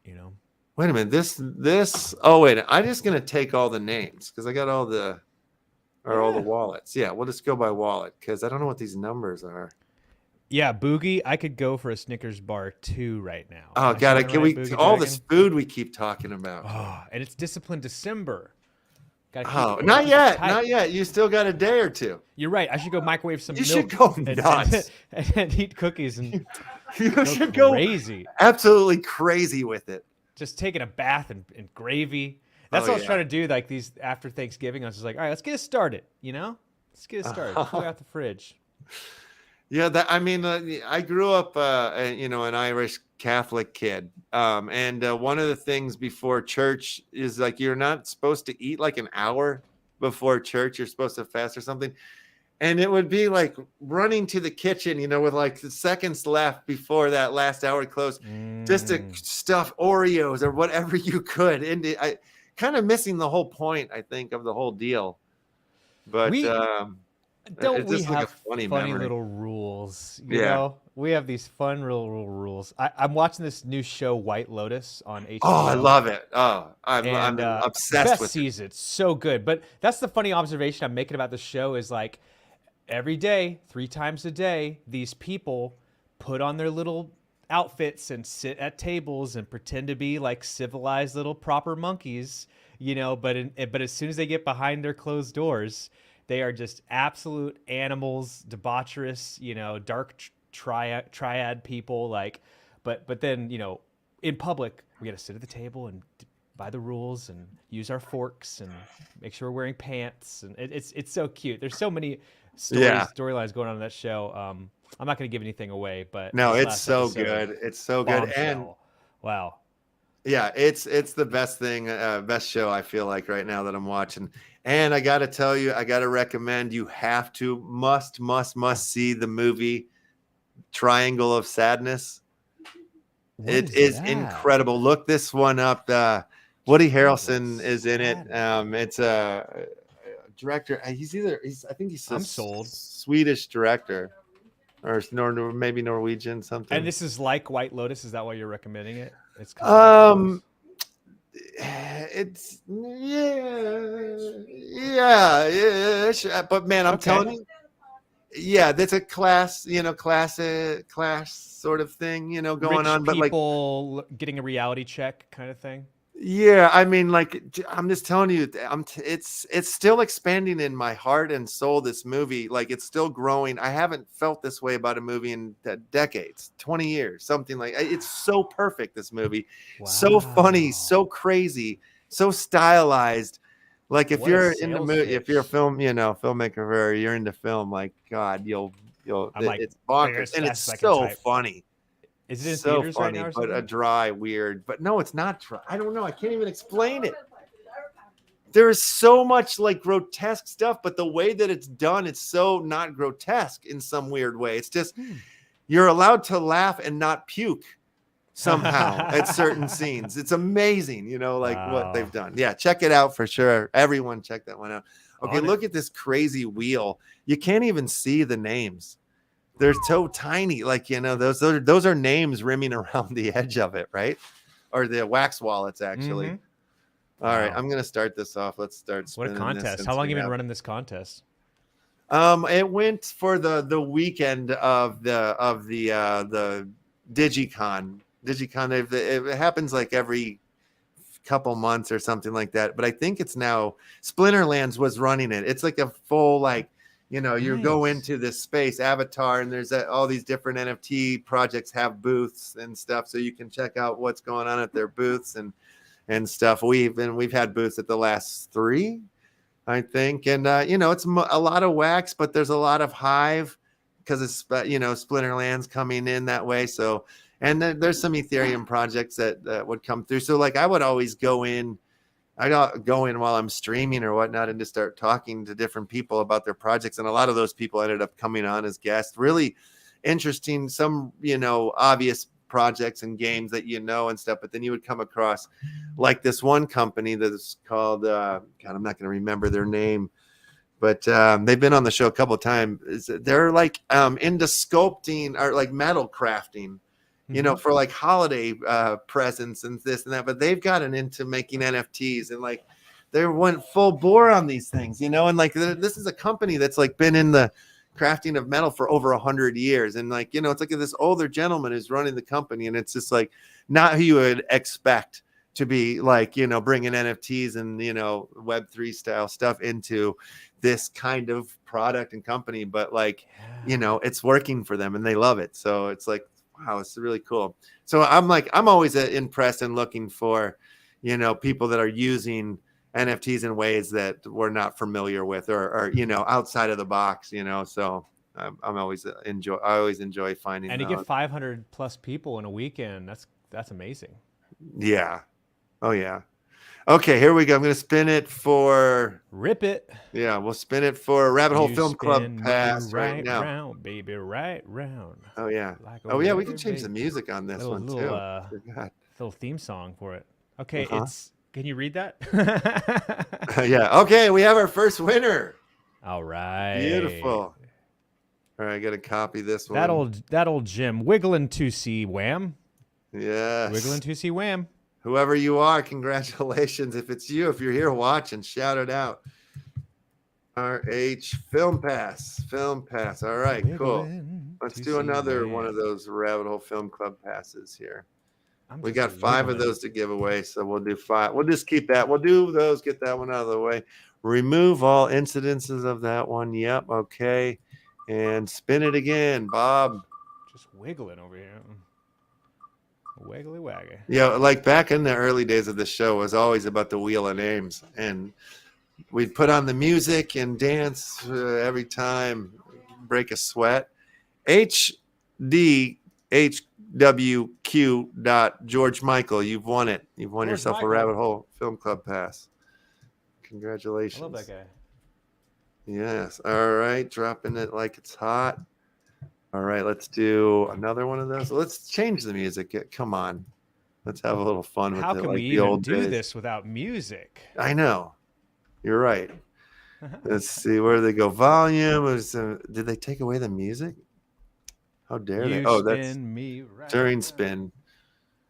you know. Wait a minute. This. Oh, wait. I'm just going to take all the names because I got all the wallets. Yeah, we'll just go by wallet because I don't know what these numbers are. Yeah, Boogie, I could go for a Snickers bar too right now. Oh, God. Can we all this food we keep talking about? Oh, and it's Discipline December. Oh, not yet. Not yet. You still got a day or two. You're right. I should go microwave some milk. You should go nuts. And eat cookies and you should go go crazy. Absolutely crazy with it. Just taking a bath in gravy. That's what I was trying to do. Like these after Thanksgiving, I was just like, all right, let's get it started. You know, let's get it started. Pull it out the fridge. Yeah, I grew up, an Irish Catholic kid, and one of the things before church is like you're not supposed to eat like an hour before church. You're supposed to fast or something, and it would be like running to the kitchen, with like the seconds left before that last hour closed, just to stuff Oreos or whatever you could. And I kind of missing the whole point, I think, of the whole deal. But don't we have like funny little rules? You know, we have these fun little rules. I'm watching this new show, White Lotus, on HBO. Oh, I love it. Oh, I'm obsessed with it. It's so good. But that's the funny observation I'm making about the show is like every day, 3 times a day, these people put on their little outfits and sit at tables and pretend to be like civilized little proper monkeys, but as soon as they get behind their closed doors, they are just absolute animals, debaucherous, dark triad people. But then, in public, we got to sit at the table and by the rules and use our forks and make sure we're wearing pants. And it's so cute. There's so many storylines going on in that show. I'm not going to give anything away, but no, it's so good. It's so good. And wow. Yeah, it's the best thing, best show I feel like right now that I'm watching. And I got to tell you, I got to recommend you must see the movie Triangle of Sadness. It is incredible. Look this one up. Woody Harrelson is in it. It's a director. I think he's a Swedish director or maybe Norwegian something. And this is like White Lotus. Is that why you're recommending it? It's but man, I'm telling you, that's a class sort of thing, going on, but people like getting a reality check kind of thing. Yeah, I mean, like, I'm just telling you, it's still expanding in my heart and soul, this movie. Like, it's still growing. I haven't felt this way about a movie in decades, 20 years, something like. It's so perfect, this movie. Wow. So funny, so crazy, so stylized. Like, if you're in the movie, if you're a filmmaker, or you're into film, like, God, it's bonkers, and it's so funny. Is it in so theaters funny, right now? But a dry, weird. But no, it's not dry. I don't know. I can't even explain it. There is so much like grotesque stuff, but the way that it's done, it's so not grotesque in some weird way. It's just you're allowed to laugh and not puke somehow at certain scenes. It's amazing, what they've done. Yeah, check it out for sure. Everyone check that one out. Okay, look at this crazy wheel. You can't even see the names. They're so tiny, like, those are names rimming around the edge of it, right? Or the wax wallets, actually. All right, I'm gonna start this off. Let's start spinning. What a contest! How long have you been running this contest? It went for the weekend of the DigiCon. It happens like every couple months or something like that. But I think it's now Splinterlands was running it. It's like a full you go into this space avatar, and there's all these different NFT projects have booths and stuff, so you can check out what's going on at their booths and stuff. We've had booths at the last 3, I think, and it's a lot of wax, but there's a lot of Hive because it's Splinterlands coming in that way. So, and then there's some Ethereum projects that would come through. So, like, I would always go in. I go in while I'm streaming or whatnot and just start talking to different people about their projects. And a lot of those people ended up coming on as guests. Really interesting, some, obvious projects and games that and stuff, but then you would come across like this one company that's called God, I'm not going to remember their name, but they've been on the show a couple of times. They're like into sculpting or like metal crafting, for like holiday presents and this and that, but they've gotten into making NFTs and like they went full bore on these things, and like this is a company that's like been in the crafting of metal for over 100 years. And like, it's like this older gentleman who's running the company, and it's just like not who you would expect to be like, bringing NFTs and, Web3 style stuff into this kind of product and company, but like, it's working for them and they love it. So it's like, wow, it's really cool. So I'm always impressed and looking for, people that are using NFTs in ways that we're not familiar with or outside of the box, so I always enjoy finding. And to get 500 plus people in a weekend, that's amazing. Yeah. Oh yeah. Okay, here we go. I'm going to spin it for Rip It. Yeah, we'll spin it for Rabbit Hole Film Club Pass right now. Round, baby, right round. Oh yeah. Like yeah, we can change the music on this one too. Little theme song for it. Okay, Can you read that? Yeah. Okay, we have our first winner. All right. Beautiful. All right, I got to copy this one. That old Jim wiggling to see wham. Yes. Wiggling to see wham. Whoever you are, congratulations. If it's you, if you're here watching, shout it out. RH Film Pass. All right, cool. Let's do another one of those Rabbit Hole Film Club passes here. We got 5 of those to give away, so we'll do 5. We'll just keep that. We'll do those, get that one out of the way. Remove all incidences of that one. Yep, okay. And spin it again, Bob. Just wiggling over here. Wiggly waggy. Yeah, like back in the early days of the show, it was always about the Wheel of Names. And we'd put on the music and dance every time, break a sweat. HDHWQ. Michael, you've won it. You've won yourself a Rabbit Hole Film Club Pass. Congratulations. I love that guy. Yes. All right. Dropping it like it's hot. All right. Let's do another one of those. Let's change the music. Come on. Let's have a little fun with it. How can we even do this without music? I know. You're right. Let's see. Where do they go? Volume. Did they take away the music? How dare they? Oh, that's me right during spin.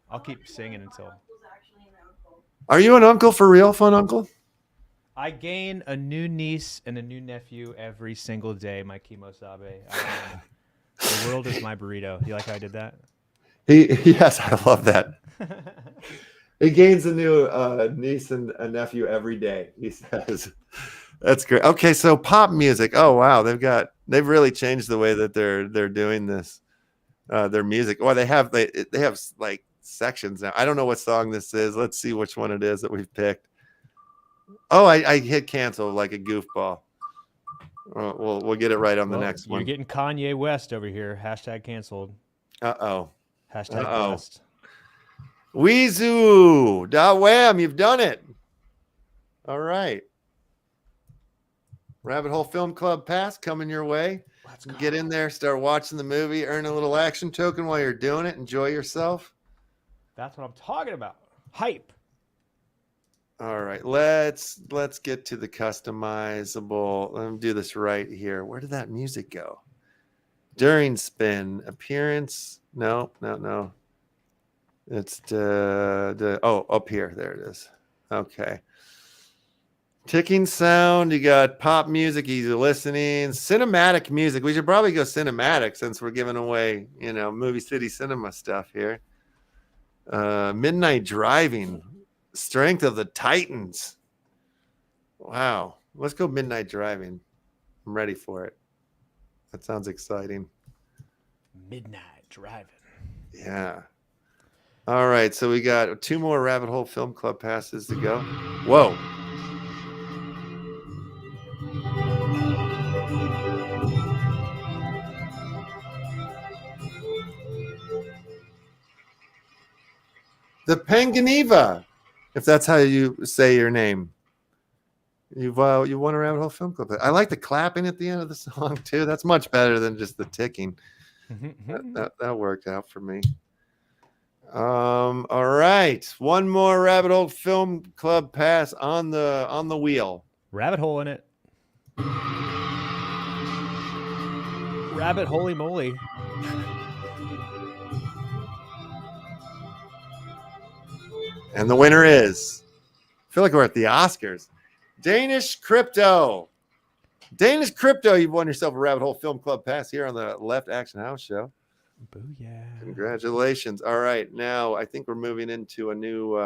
I'll keep singing until. Are you an uncle for real, fun uncle? I gain a new niece and a new nephew every single day, my Kimosabe. The world is my burrito. You like how I did that? Yes, I love that. He gains a new niece and a nephew every day, he says. That's great. Okay, so pop music. Oh wow, they've really changed the way that they're doing this. Their music. Or they have like sections now. I don't know what song this is. Let's see which one it is that we've picked. Oh, I hit cancel like a goofball. We'll get it right on the next one. You're getting Kanye West over here. Hashtag canceled. Uh-oh. Hashtag blessed. Weezoo. Wham, you've done it. All right. Rabbit Hole Film Club Pass coming your way. Let's go. Get in there, start watching the movie, earn a little action token while you're doing it. Enjoy yourself. That's what I'm talking about. Hype. All right, let's get to the customizable. Let me do this right here. Where did that music go? During spin, appearance. No. It's up here. There it is. Okay. Ticking sound. You got pop music. Easy listening. Cinematic music. We should probably go cinematic since we're giving away, Movie City Cinema stuff here. Midnight Driving. Strength of the Titans. Wow. Let's go Midnight Driving. I'm ready for it. That sounds exciting. Midnight Driving. Yeah. All right. So we got 2 more Rabbit Hole Film Club passes to go. Whoa. The Panganiva. If that's how you say your name, you won a Rabbit Hole Film Club. I like the clapping at the end of the song too. That's much better than just the ticking. That worked out for me. All right. One more Rabbit Hole Film Club pass on the wheel. Rabbit hole in it. Rabbit holy moly. And the winner is, I feel like we're at the Oscars, Danish Crypto. Danish Crypto, you've won yourself a Rabbit Hole Film Club pass here on the Left Action House show. Booyah. Congratulations. All right. Now I think we're moving into a new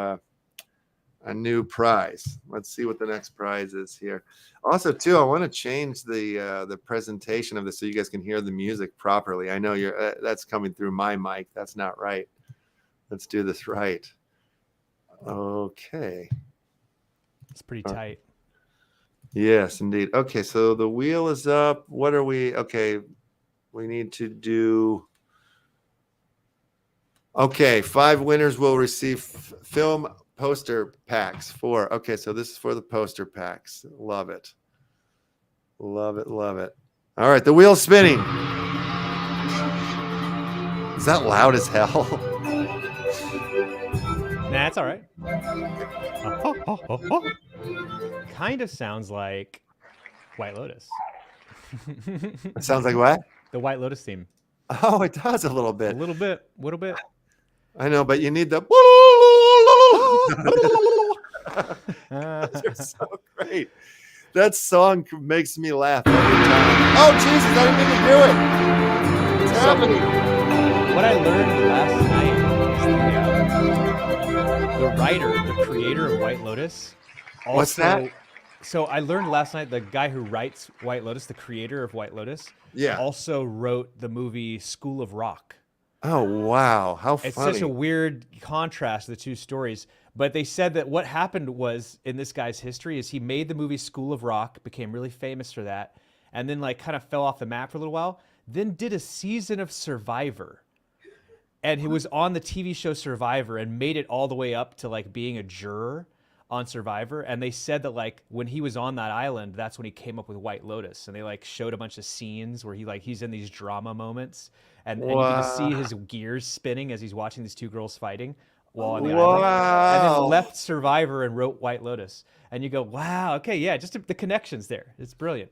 prize. Let's see what the next prize is here. Also, too, I want to change the presentation of this so you guys can hear the music properly. I know you're that's coming through my mic. That's not right. Let's do this right. Okay. It's pretty tight. Yes, indeed. Okay, so the wheel is up. What are we? Okay, we need to do. Okay, 5 winners will receive film poster packs. 4. Okay, so this is for the poster packs. Love it. Love it. Love it. All right, the wheel's spinning. Is that loud as hell? Nah, it's all right. Kind of sounds like White Lotus. It sounds like what? The White Lotus theme. Oh, it does a little bit. A little bit. I know, but you need the. Those are so great. That song makes me laugh every time. Oh, Jesus, I didn't even do it. What's happening? What I learned last night is the writer, the creator of White Lotus. Also, what's that? So I learned last night the guy who writes White Lotus, the creator of White Lotus, also wrote the movie School of Rock. Oh, wow. How funny. It's such a weird contrast, the two stories. But they said that what happened was, in this guy's history, is he made the movie School of Rock, became really famous for that, and then like kind of fell off the map for a little while, then did a season of Survivor. And he was on the TV show Survivor and made it all the way up to like being a juror on Survivor. And they said that like when he was on that island, that's when he came up with White Lotus. And they like showed a bunch of scenes where he's in these drama moments and you can just see his gears spinning as he's watching these 2 girls fighting while on the island. And then left Survivor and wrote White Lotus. And you go, wow, okay, yeah, just the connections there. It's brilliant.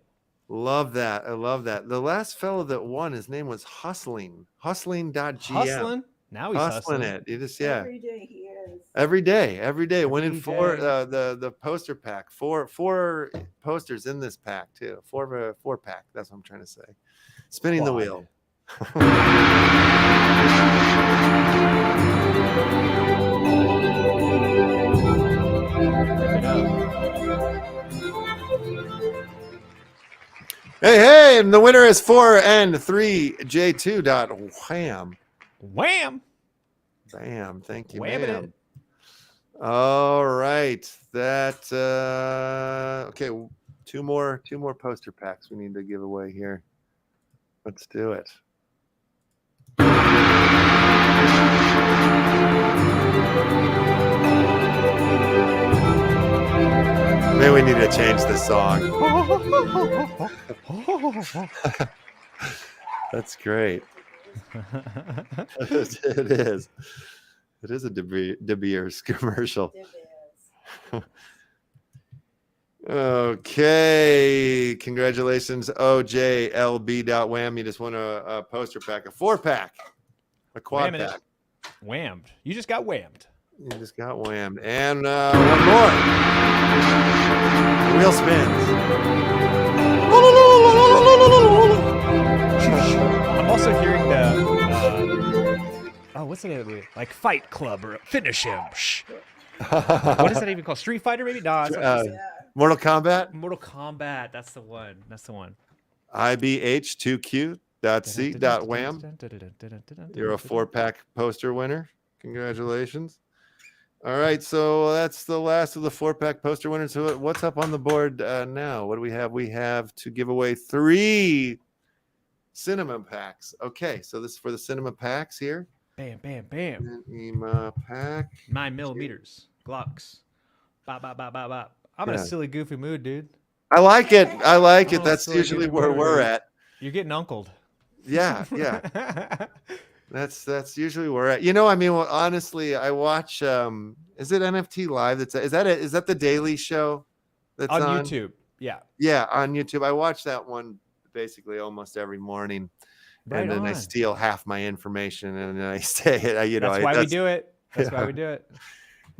Love that. I love that. The last fellow that won, his name was Hustling. Hustling.gm. Hustling? Now he's hustling it. It is, yeah. Every day he is. Every day. Winning 4 the poster pack. Four posters in this pack too. 4 pack. That's what I'm trying to say. Spinning the wheel. Hey, and the winner is 4 and 3J2. Wham. Wham. Bam. Thank you, Wham ma'am. All right. That okay, 2 more poster packs we need to give away here. Let's do it. Maybe we need to change the song. That's great. It is. It is a De Beers commercial. Okay. Congratulations, OJLB.wham. You just won a poster pack, a 4-pack, a quad pack. Whammed. You just got whammed. You just got whammed. And one more. The wheel spins. I'm also hearing the what's the name of the movie? Like Fight Club or Finish Him. What is that even called? Street Fighter, maybe? No, Mortal Kombat. Mortal Kombat. That's the one. IBH2Q.C.wham. You're a 4-pack poster winner. Congratulations. All right, so that's the last of the 4-pack poster winners. So what's up on the board now? What do we have? We have to give away 3 cinema packs. Okay, so this is for the cinema packs here. Bam, bam, bam. Cinema pack. 9mm. Glocks. Bop, bop, bop, bop, bop. I'm in a silly, goofy mood, dude. I like it. That's usually where we're at. You're getting uncled. Yeah. That's usually where I mean, well, honestly, I watch is it NFT Live? Is that the Daily Show that's on YouTube? Yeah. Yeah, on YouTube. I watch that one basically almost every morning. Right and then on. I steal half my information and I say it, that's why we do it. That's why we do it.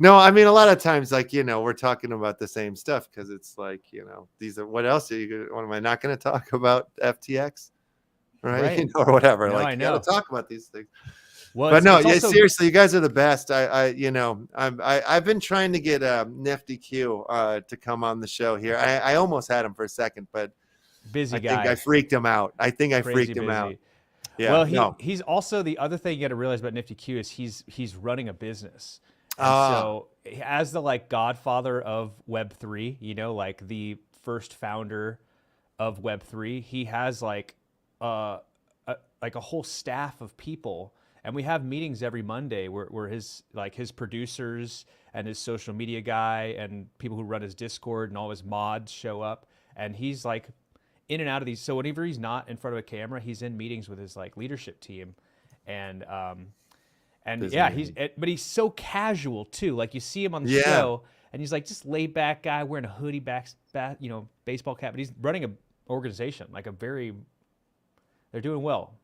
No, I mean, a lot of times, like, we're talking about the same stuff because it's like, these are, what else what am I not going to talk about FTX? Right. Or whatever. No, like, I you know. got to talk about these things. Well, but no, it's also... seriously, you guys are the best. I've been trying to get Nifty Q to come on the show here. I almost had him for a second, but busy guy. I think I freaked him out. Freaked him out. Yeah. Well, he's also, the other thing you got to realize about Nifty Q is he's running a business. So as the like godfather of Web3, like the first founder of Web3, he has like a whole staff of people, and we have meetings every Monday where his producers and his social media guy and people who run his Discord and all his mods show up, and he's like in and out of these. So whenever he's not in front of a camera, he's in meetings with his like leadership team, and but he's so casual too. Like you see him on the show, and he's like just laid back guy wearing a hoodie, baseball cap. But he's running an organization, like they're doing well.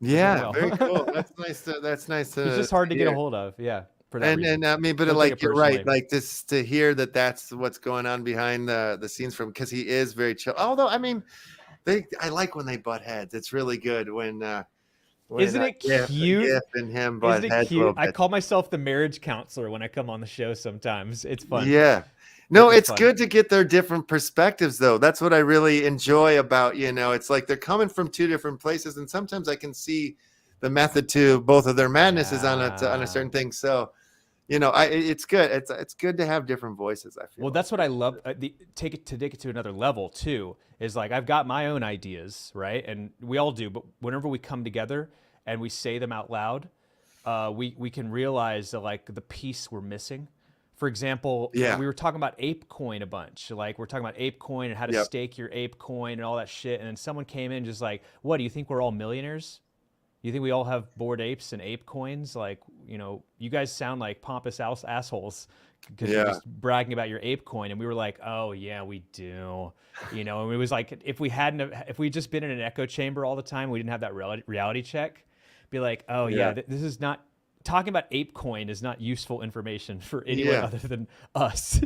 Yeah, very cool. That's nice. That's nice. He's just hard to get a hold of. Yeah. For that reason. And I mean, but like you're right. Like this to hear that's what's going on behind the scenes from, because he is very chill. Although I mean, I like when they butt heads. It's really good when. Isn't it cute? Gif and him butt Isn't it heads cute? I call myself the marriage counselor when I come on the show. Sometimes it's fun. Yeah. No, it's good to get their different perspectives, though. That's what I really enjoy about, it's like they're coming from two different places, and sometimes I can see the method to both of their madnesses on a certain thing. So, it's good. It's good to have different voices, I feel. Well, that's what I love. Take it to another level too. Is like I've got my own ideas, right? And we all do. But whenever we come together and we say them out loud, we can realize that like the piece we're missing. For example, we were talking about ApeCoin a bunch. Like we're talking about ApeCoin and how to stake your ApeCoin and all that shit. And then someone came in just like, what, do you think we're all millionaires? You think we all have Bored Apes and ApeCoins? Like, you guys sound like pompous assholes because you're just bragging about your ApeCoin. And we were like, oh yeah, we do. And it was like, if we'd just been in an echo chamber all the time, we didn't have that reality check, be like, oh yeah, this is not, talking about ApeCoin is not useful information for anyone other than us.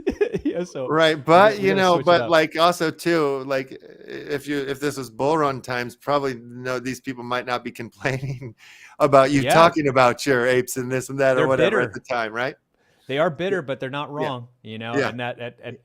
So right, but but like also too, like if this was bull run times, probably these people might not be complaining about you talking about your apes and this and that or whatever at the time, right? They are bitter, but they're not wrong, and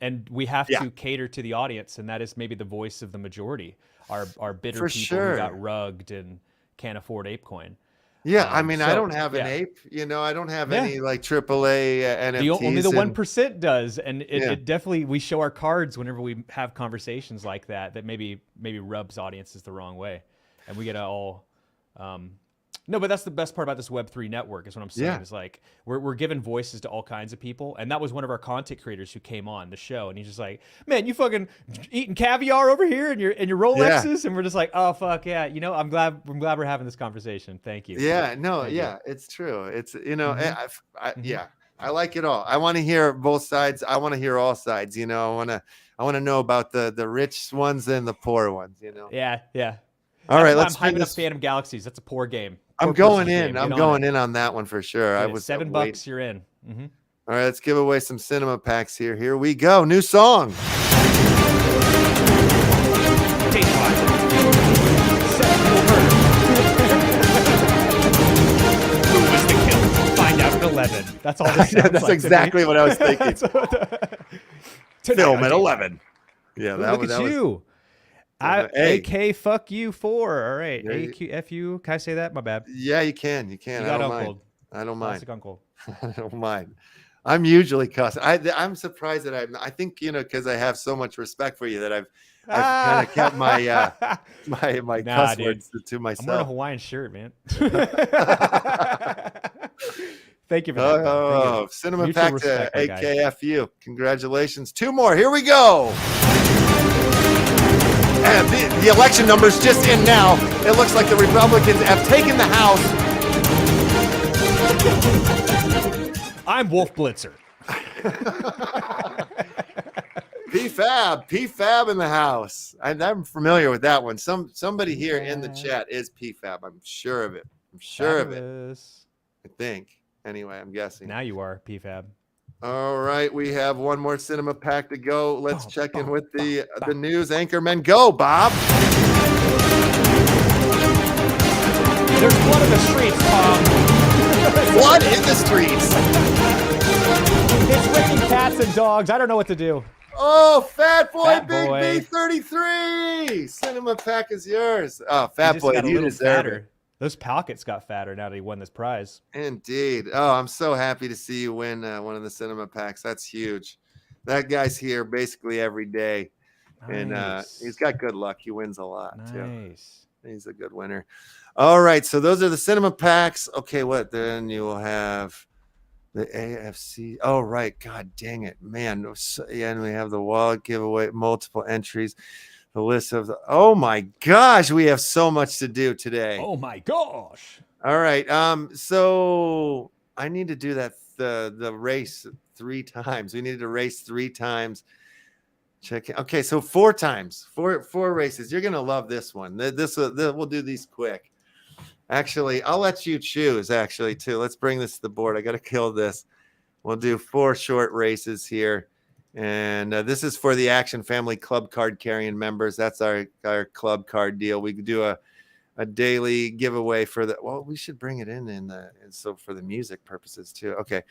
and we have to cater to the audience, and that is maybe the voice of the majority. Our bitter people who got rugged and can't afford ApeCoin. Yeah, I mean, I don't have an ape. I don't have any like AAA NFTs. Only the 1% does, and it definitely, we show our cards whenever we have conversations like that. That maybe rubs audiences the wrong way, and we get all. No, but that's the best part about this Web3 network is what I'm saying. Is like we're giving voices to all kinds of people, and that was one of our content creators who came on the show, and he's just like, "Man, you fucking eating caviar over here and your Rolexes," and we're just like, "Oh fuck yeah!" I'm glad we're having this conversation. Thank you. Yeah, it's true. It's I like it all. I want to hear both sides. I want to hear all sides. I want to know about the rich ones and the poor ones. Yeah. All right, let's. I'm hyping up Phantom Galaxies. That's a poor game. I'm going in. I'm going in on that one for sure. I was $7. You're in. Mm-hmm. All right, let's give away some cinema packs here. Here we go. New song. Who was the killer? Find out at 11. That's all this sounds That's exactly what I was thinking. Film at 11. Yeah, look at you. AK fuck you 4. All right. AQFU. Can I say that? My bad. Yeah, you can. You can. I don't mind. I don't mind. Classic uncle. I don't mind. I'm usually cussing. I'm surprised that I think because I have so much respect for you that I've kind of kept my my cuss words to myself. I'm wearing a Hawaiian shirt, man. Thank you for that. Oh, cinema mutual pack to AKFU. Congratulations. 2 more. Here we go. And the election numbers just in now. It looks like the Republicans have taken the House. I'm Wolf Blitzer. P-Fab in the house. I'm familiar with that one. Somebody here in the chat is P-Fab. I'm sure of it. I'm sure of it. I think. Anyway, I'm guessing. Now you are P-Fab. All right, we have one more cinema pack to go. Let's check in with the news anchormen. Go, Bob. There's blood in the streets, Tom. Blood in the streets. It's licking cats and dogs. I don't know what to do. Oh, Fat Boy Fat Big Boy. B33. Cinema pack is yours. Oh, Fat Boy, got a you little deserve fatter. it. Those pockets got fatter now that he won this prize. Indeed. Oh, I'm so happy to see you win one of the cinema packs. That's huge. That guy's here basically every day. Nice. And he's got good luck. He wins a lot, too. Nice. He's a good winner. All right, so those are the cinema packs. Okay, what? Then you will have the AFC. Oh, right. God dang it, man. Yeah, and we have the wallet giveaway, multiple entries. The list of the. Oh my gosh, we have so much to do today. Oh my gosh. All right. So I need to do that the race 3 times. We needed to race 3 times. Check it. Okay, so 4 times. Four races. You're gonna love this one. We'll do these quick. Actually, I'll let you choose. Actually, too. Let's bring this to the board. I got to kill this. We'll do 4 short races here, and this is for the Action Family Club card carrying members. That's our club card deal. We could do a daily giveaway for the. Well, we should bring it in so for the music purposes too. Okay,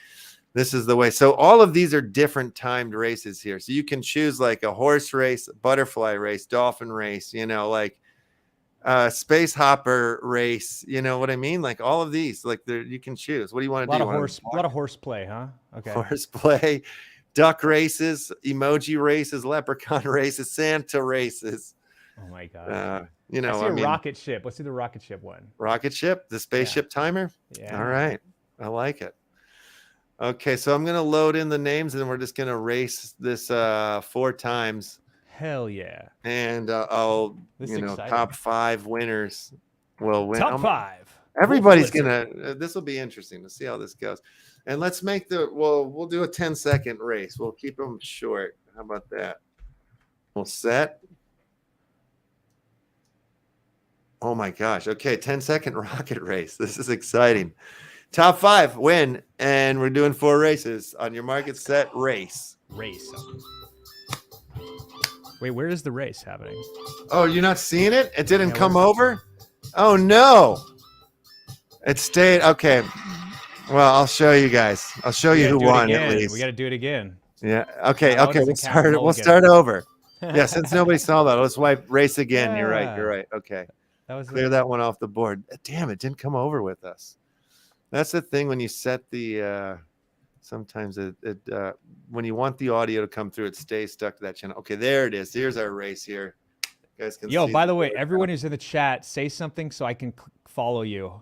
this is the way. So all of these are different timed races here. So you can choose like a horse race, butterfly race, dolphin race. Like. Space hopper race, you know what I mean? Like all of these, like you can choose. What do you want to do? A lot of horse play, huh? Okay. Horse play, duck races, emoji races, leprechaun races, Santa races. Oh my god. I see a rocket ship. Let's do the rocket ship one. Rocket ship, the spaceship timer. Yeah. All right, I like it. Okay, so I'm gonna load in the names, and we're just gonna race this 4 times. Hell yeah. And I'll, top 5 winners will win. Top 5. Everybody's this will be interesting to see how this goes. And let's make we'll do a 10-second race. We'll keep them short. How about that? We'll set. Oh my gosh. Okay, 10-second rocket race. This is exciting. Top 5 win. And we're doing 4 races. On your mark, get set, race. Race. Wait, where is the race happening? Oh, you're not seeing it? It didn't come over? Oh, no. It stayed. Okay. Well, I'll show you guys. I'll show you who won at least. We got to do it again. Yeah. Okay. Okay. We'll start over. Yeah. Since nobody saw that, let's race again. Yeah. You're right. Okay. Clear that one off the board. Damn, it didn't come over with us. That's the thing when you set the sometimes when you want the audio to come through, it stays stuck to that channel. Okay, there it is. Here's our race here. You guys can see by the way, everyone who's in the chat, say something so I can follow you.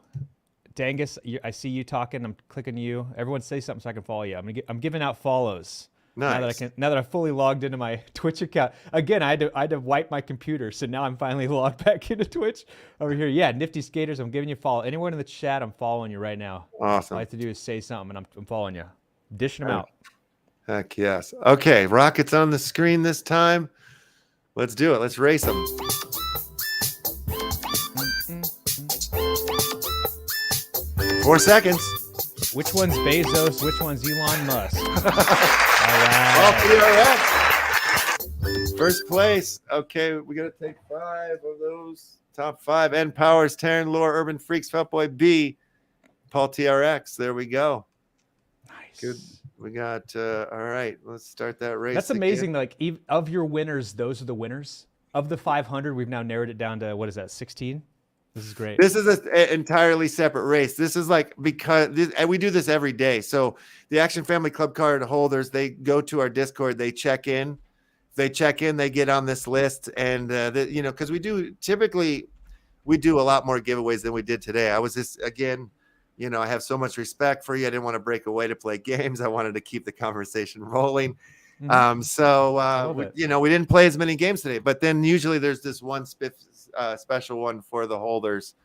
Dangus, I see you talking. I'm clicking you. Everyone say something so I can follow you. I'm giving out follows. Nice. Now that I'm fully logged into my Twitch account. Again, I had to wipe my computer, so now I'm finally logged back into Twitch over here. Yeah, Nifty Skaters, I'm giving you a follow. Anyone in the chat, I'm following you right now. Awesome. All I have to do is say something, and I'm following you. Dishing them out. Heck yes. Okay, rockets on the screen this time. Let's do it. Let's race them. Four seconds. Which one's Bezos? Which one's Elon Musk? All right. First place. Okay, we got to take 5 of those. Top 5. N Powers, Taryn, Lore, Urban Freaks, Fatboy B, Paul TRX. There we go. Nice. Good. We got, all right, let's start that race. That's amazing. Like, of your winners, those are the winners. Of the 500, we've now narrowed it down to, what is that, 16? This is great. This is an entirely separate race. This is like, and we do this every day. So the Action Family Club card holders, they go to our Discord, they check in. They check in, they get on this list. And, because we do a lot more giveaways than we did today. I was just, again, I have so much respect for you. I didn't want to break away to play games. I wanted to keep the conversation rolling. Mm-hmm. We didn't play as many games today, but then usually there's this one special one for the holders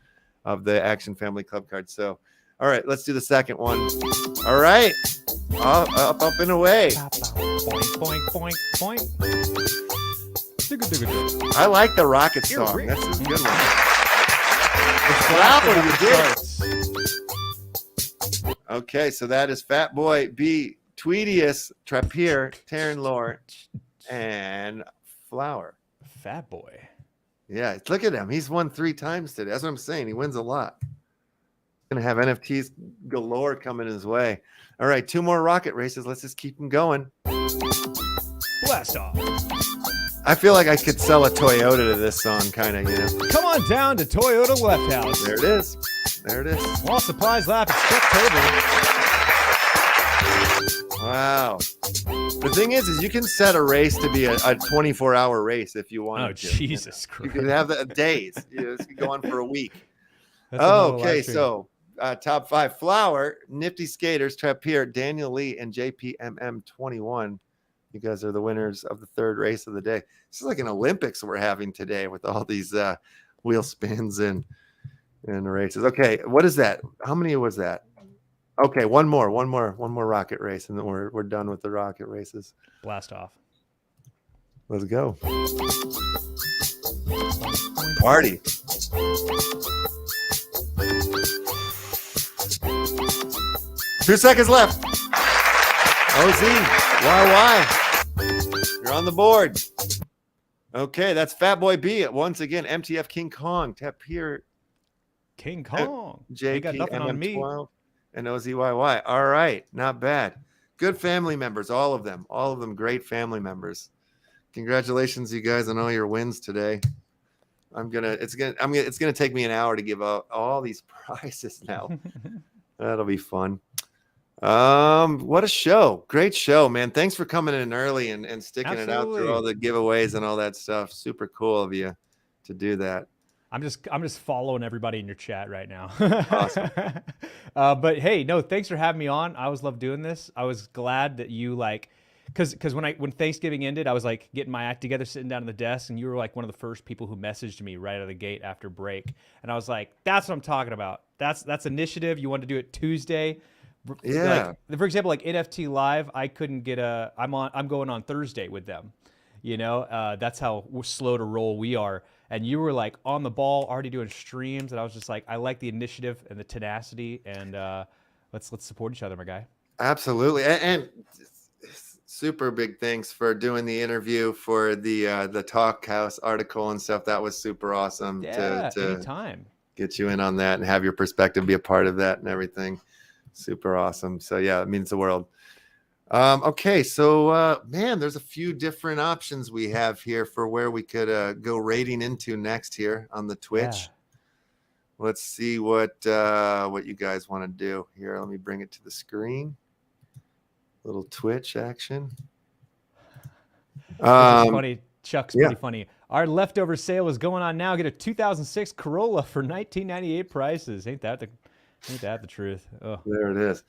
of the Action Family Club card. So All right, let's do the second one. All right. Up and away. Boink, boink, boink, boink. I like the Rocket song. That's a good one. Flower, you did. Okay, so that is Fat Boy B, Tweedius, Trappier, Taryn Lore, and Flower. Fat Boy. Yeah, look at him. He's won 3 times today. That's what I'm saying. He wins a lot. Gonna have NFTs galore coming his way. All right, 2 more rocket races. Let's just keep them going. Blast off. I feel like I could sell a Toyota to this song, kind of, Come on down to Toyota LeftHouse. There it is. There it is. While supplies last October. Wow. The thing is you can set a race to be a 24-hour race if you want. Oh, Jesus Christ. You could have the days. This could go on for a week. Okay, so top 5: Flower, Nifty Skaters, Trappier, Daniel Lee, and JPMM21. You guys are the winners of the 3rd race of the day. This is like an Olympics we're having today with all these wheel spins and races. Okay, what is that? How many was that? Okay, one more rocket race, and then we're done with the rocket races. Blast off. Let's go. Party. Two seconds left. OZ, YY. You're on the board. Okay, that's Fat Boy B. Once again, MTF King Kong. Tapir. King Kong. JP, got nothing on me. And OZYY. All right, not bad. Good family members, all of them. All of them great family members. Congratulations, you guys, on all your wins today. It's gonna take me an hour to give out all these prizes now. That'll be fun. What a show. Great show, man. Thanks for coming in early and sticking it out through all the giveaways and all that stuff. Super cool of you to do that. I'm just following everybody in your chat right now. Awesome. But hey, no, thanks for having me on. I always love doing this. I was glad that you because when Thanksgiving ended, I was like getting my act together, sitting down at the desk, and you were like one of the first people who messaged me right out of the gate after break. And I was like, that's what I'm talking about. That's initiative. You want to do it Tuesday. Yeah. For example, like NFT Live, I couldn't get I'm going on Thursday with them. That's how slow to roll we are. And you were like on the ball, already doing streams, and I was just like, I like the initiative and the tenacity, and let's support each other, my guy. Absolutely, and super big thanks for doing the interview for the Talk House article and stuff. That was super awesome. Yeah, to anytime. Get you in on that and have your perspective be a part of that and everything. Super awesome. So yeah, it means the world. Okay, so man, there's a few different options we have here for where we could go raiding into next here on the Twitch. Yeah. Let's see what you guys want to do here. Let me bring it to the screen. Little Twitch action. Funny. Chuck's pretty funny. Our leftover sale is going on now. Get a 2006 Corolla for $19.98 prices. Ain't that the truth? Oh. There it is.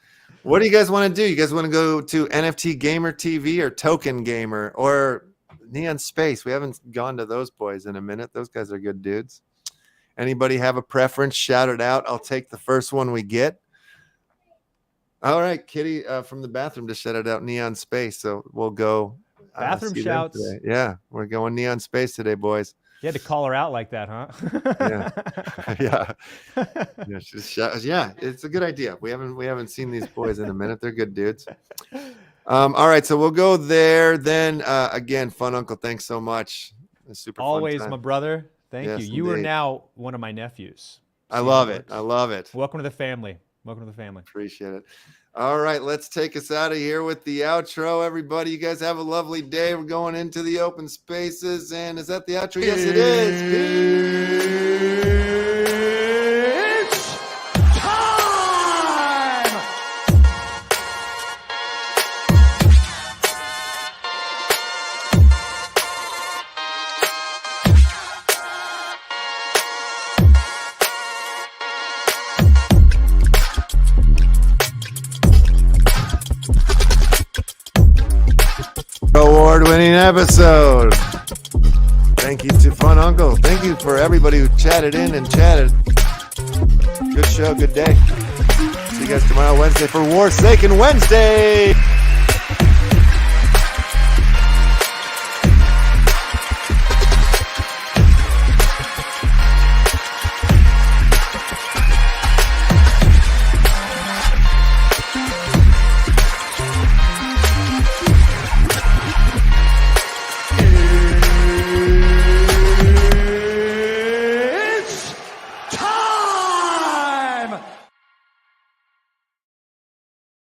What do you guys want to do? You guys want to go to NFT Gamer TV or Token Gamer or Neon Space? We haven't gone to those boys in a minute. Those guys are good dudes. Anybody have a preference? Shout it out. I'll take the first one we get. All right, Kitty from the bathroom just shouted out Neon Space, so we'll go. Bathroom shouts. Yeah, we're going Neon Space today, boys. You had to call her out like that, huh? Yeah. Yeah, it's a good idea. We haven't seen these boys in a minute. They're good dudes. All right, so we'll go there. Then again, Fun Uncle, thanks so much. Super always fun time. My brother. Thank you. You are now one of my nephews. I love it. I love it. Welcome to the family. Appreciate it. All right, let's take us out of here with the outro, everybody. You guys have a lovely day. We're going into the open spaces, and is that the outro? Yes, it is. It's time! Award-winning episode. Thank you to Fun Uncle. Thank you for everybody who chatted in and chatted. Good show, good day. see you guys tomorrow, Wednesday, for Forsaken Wednesday.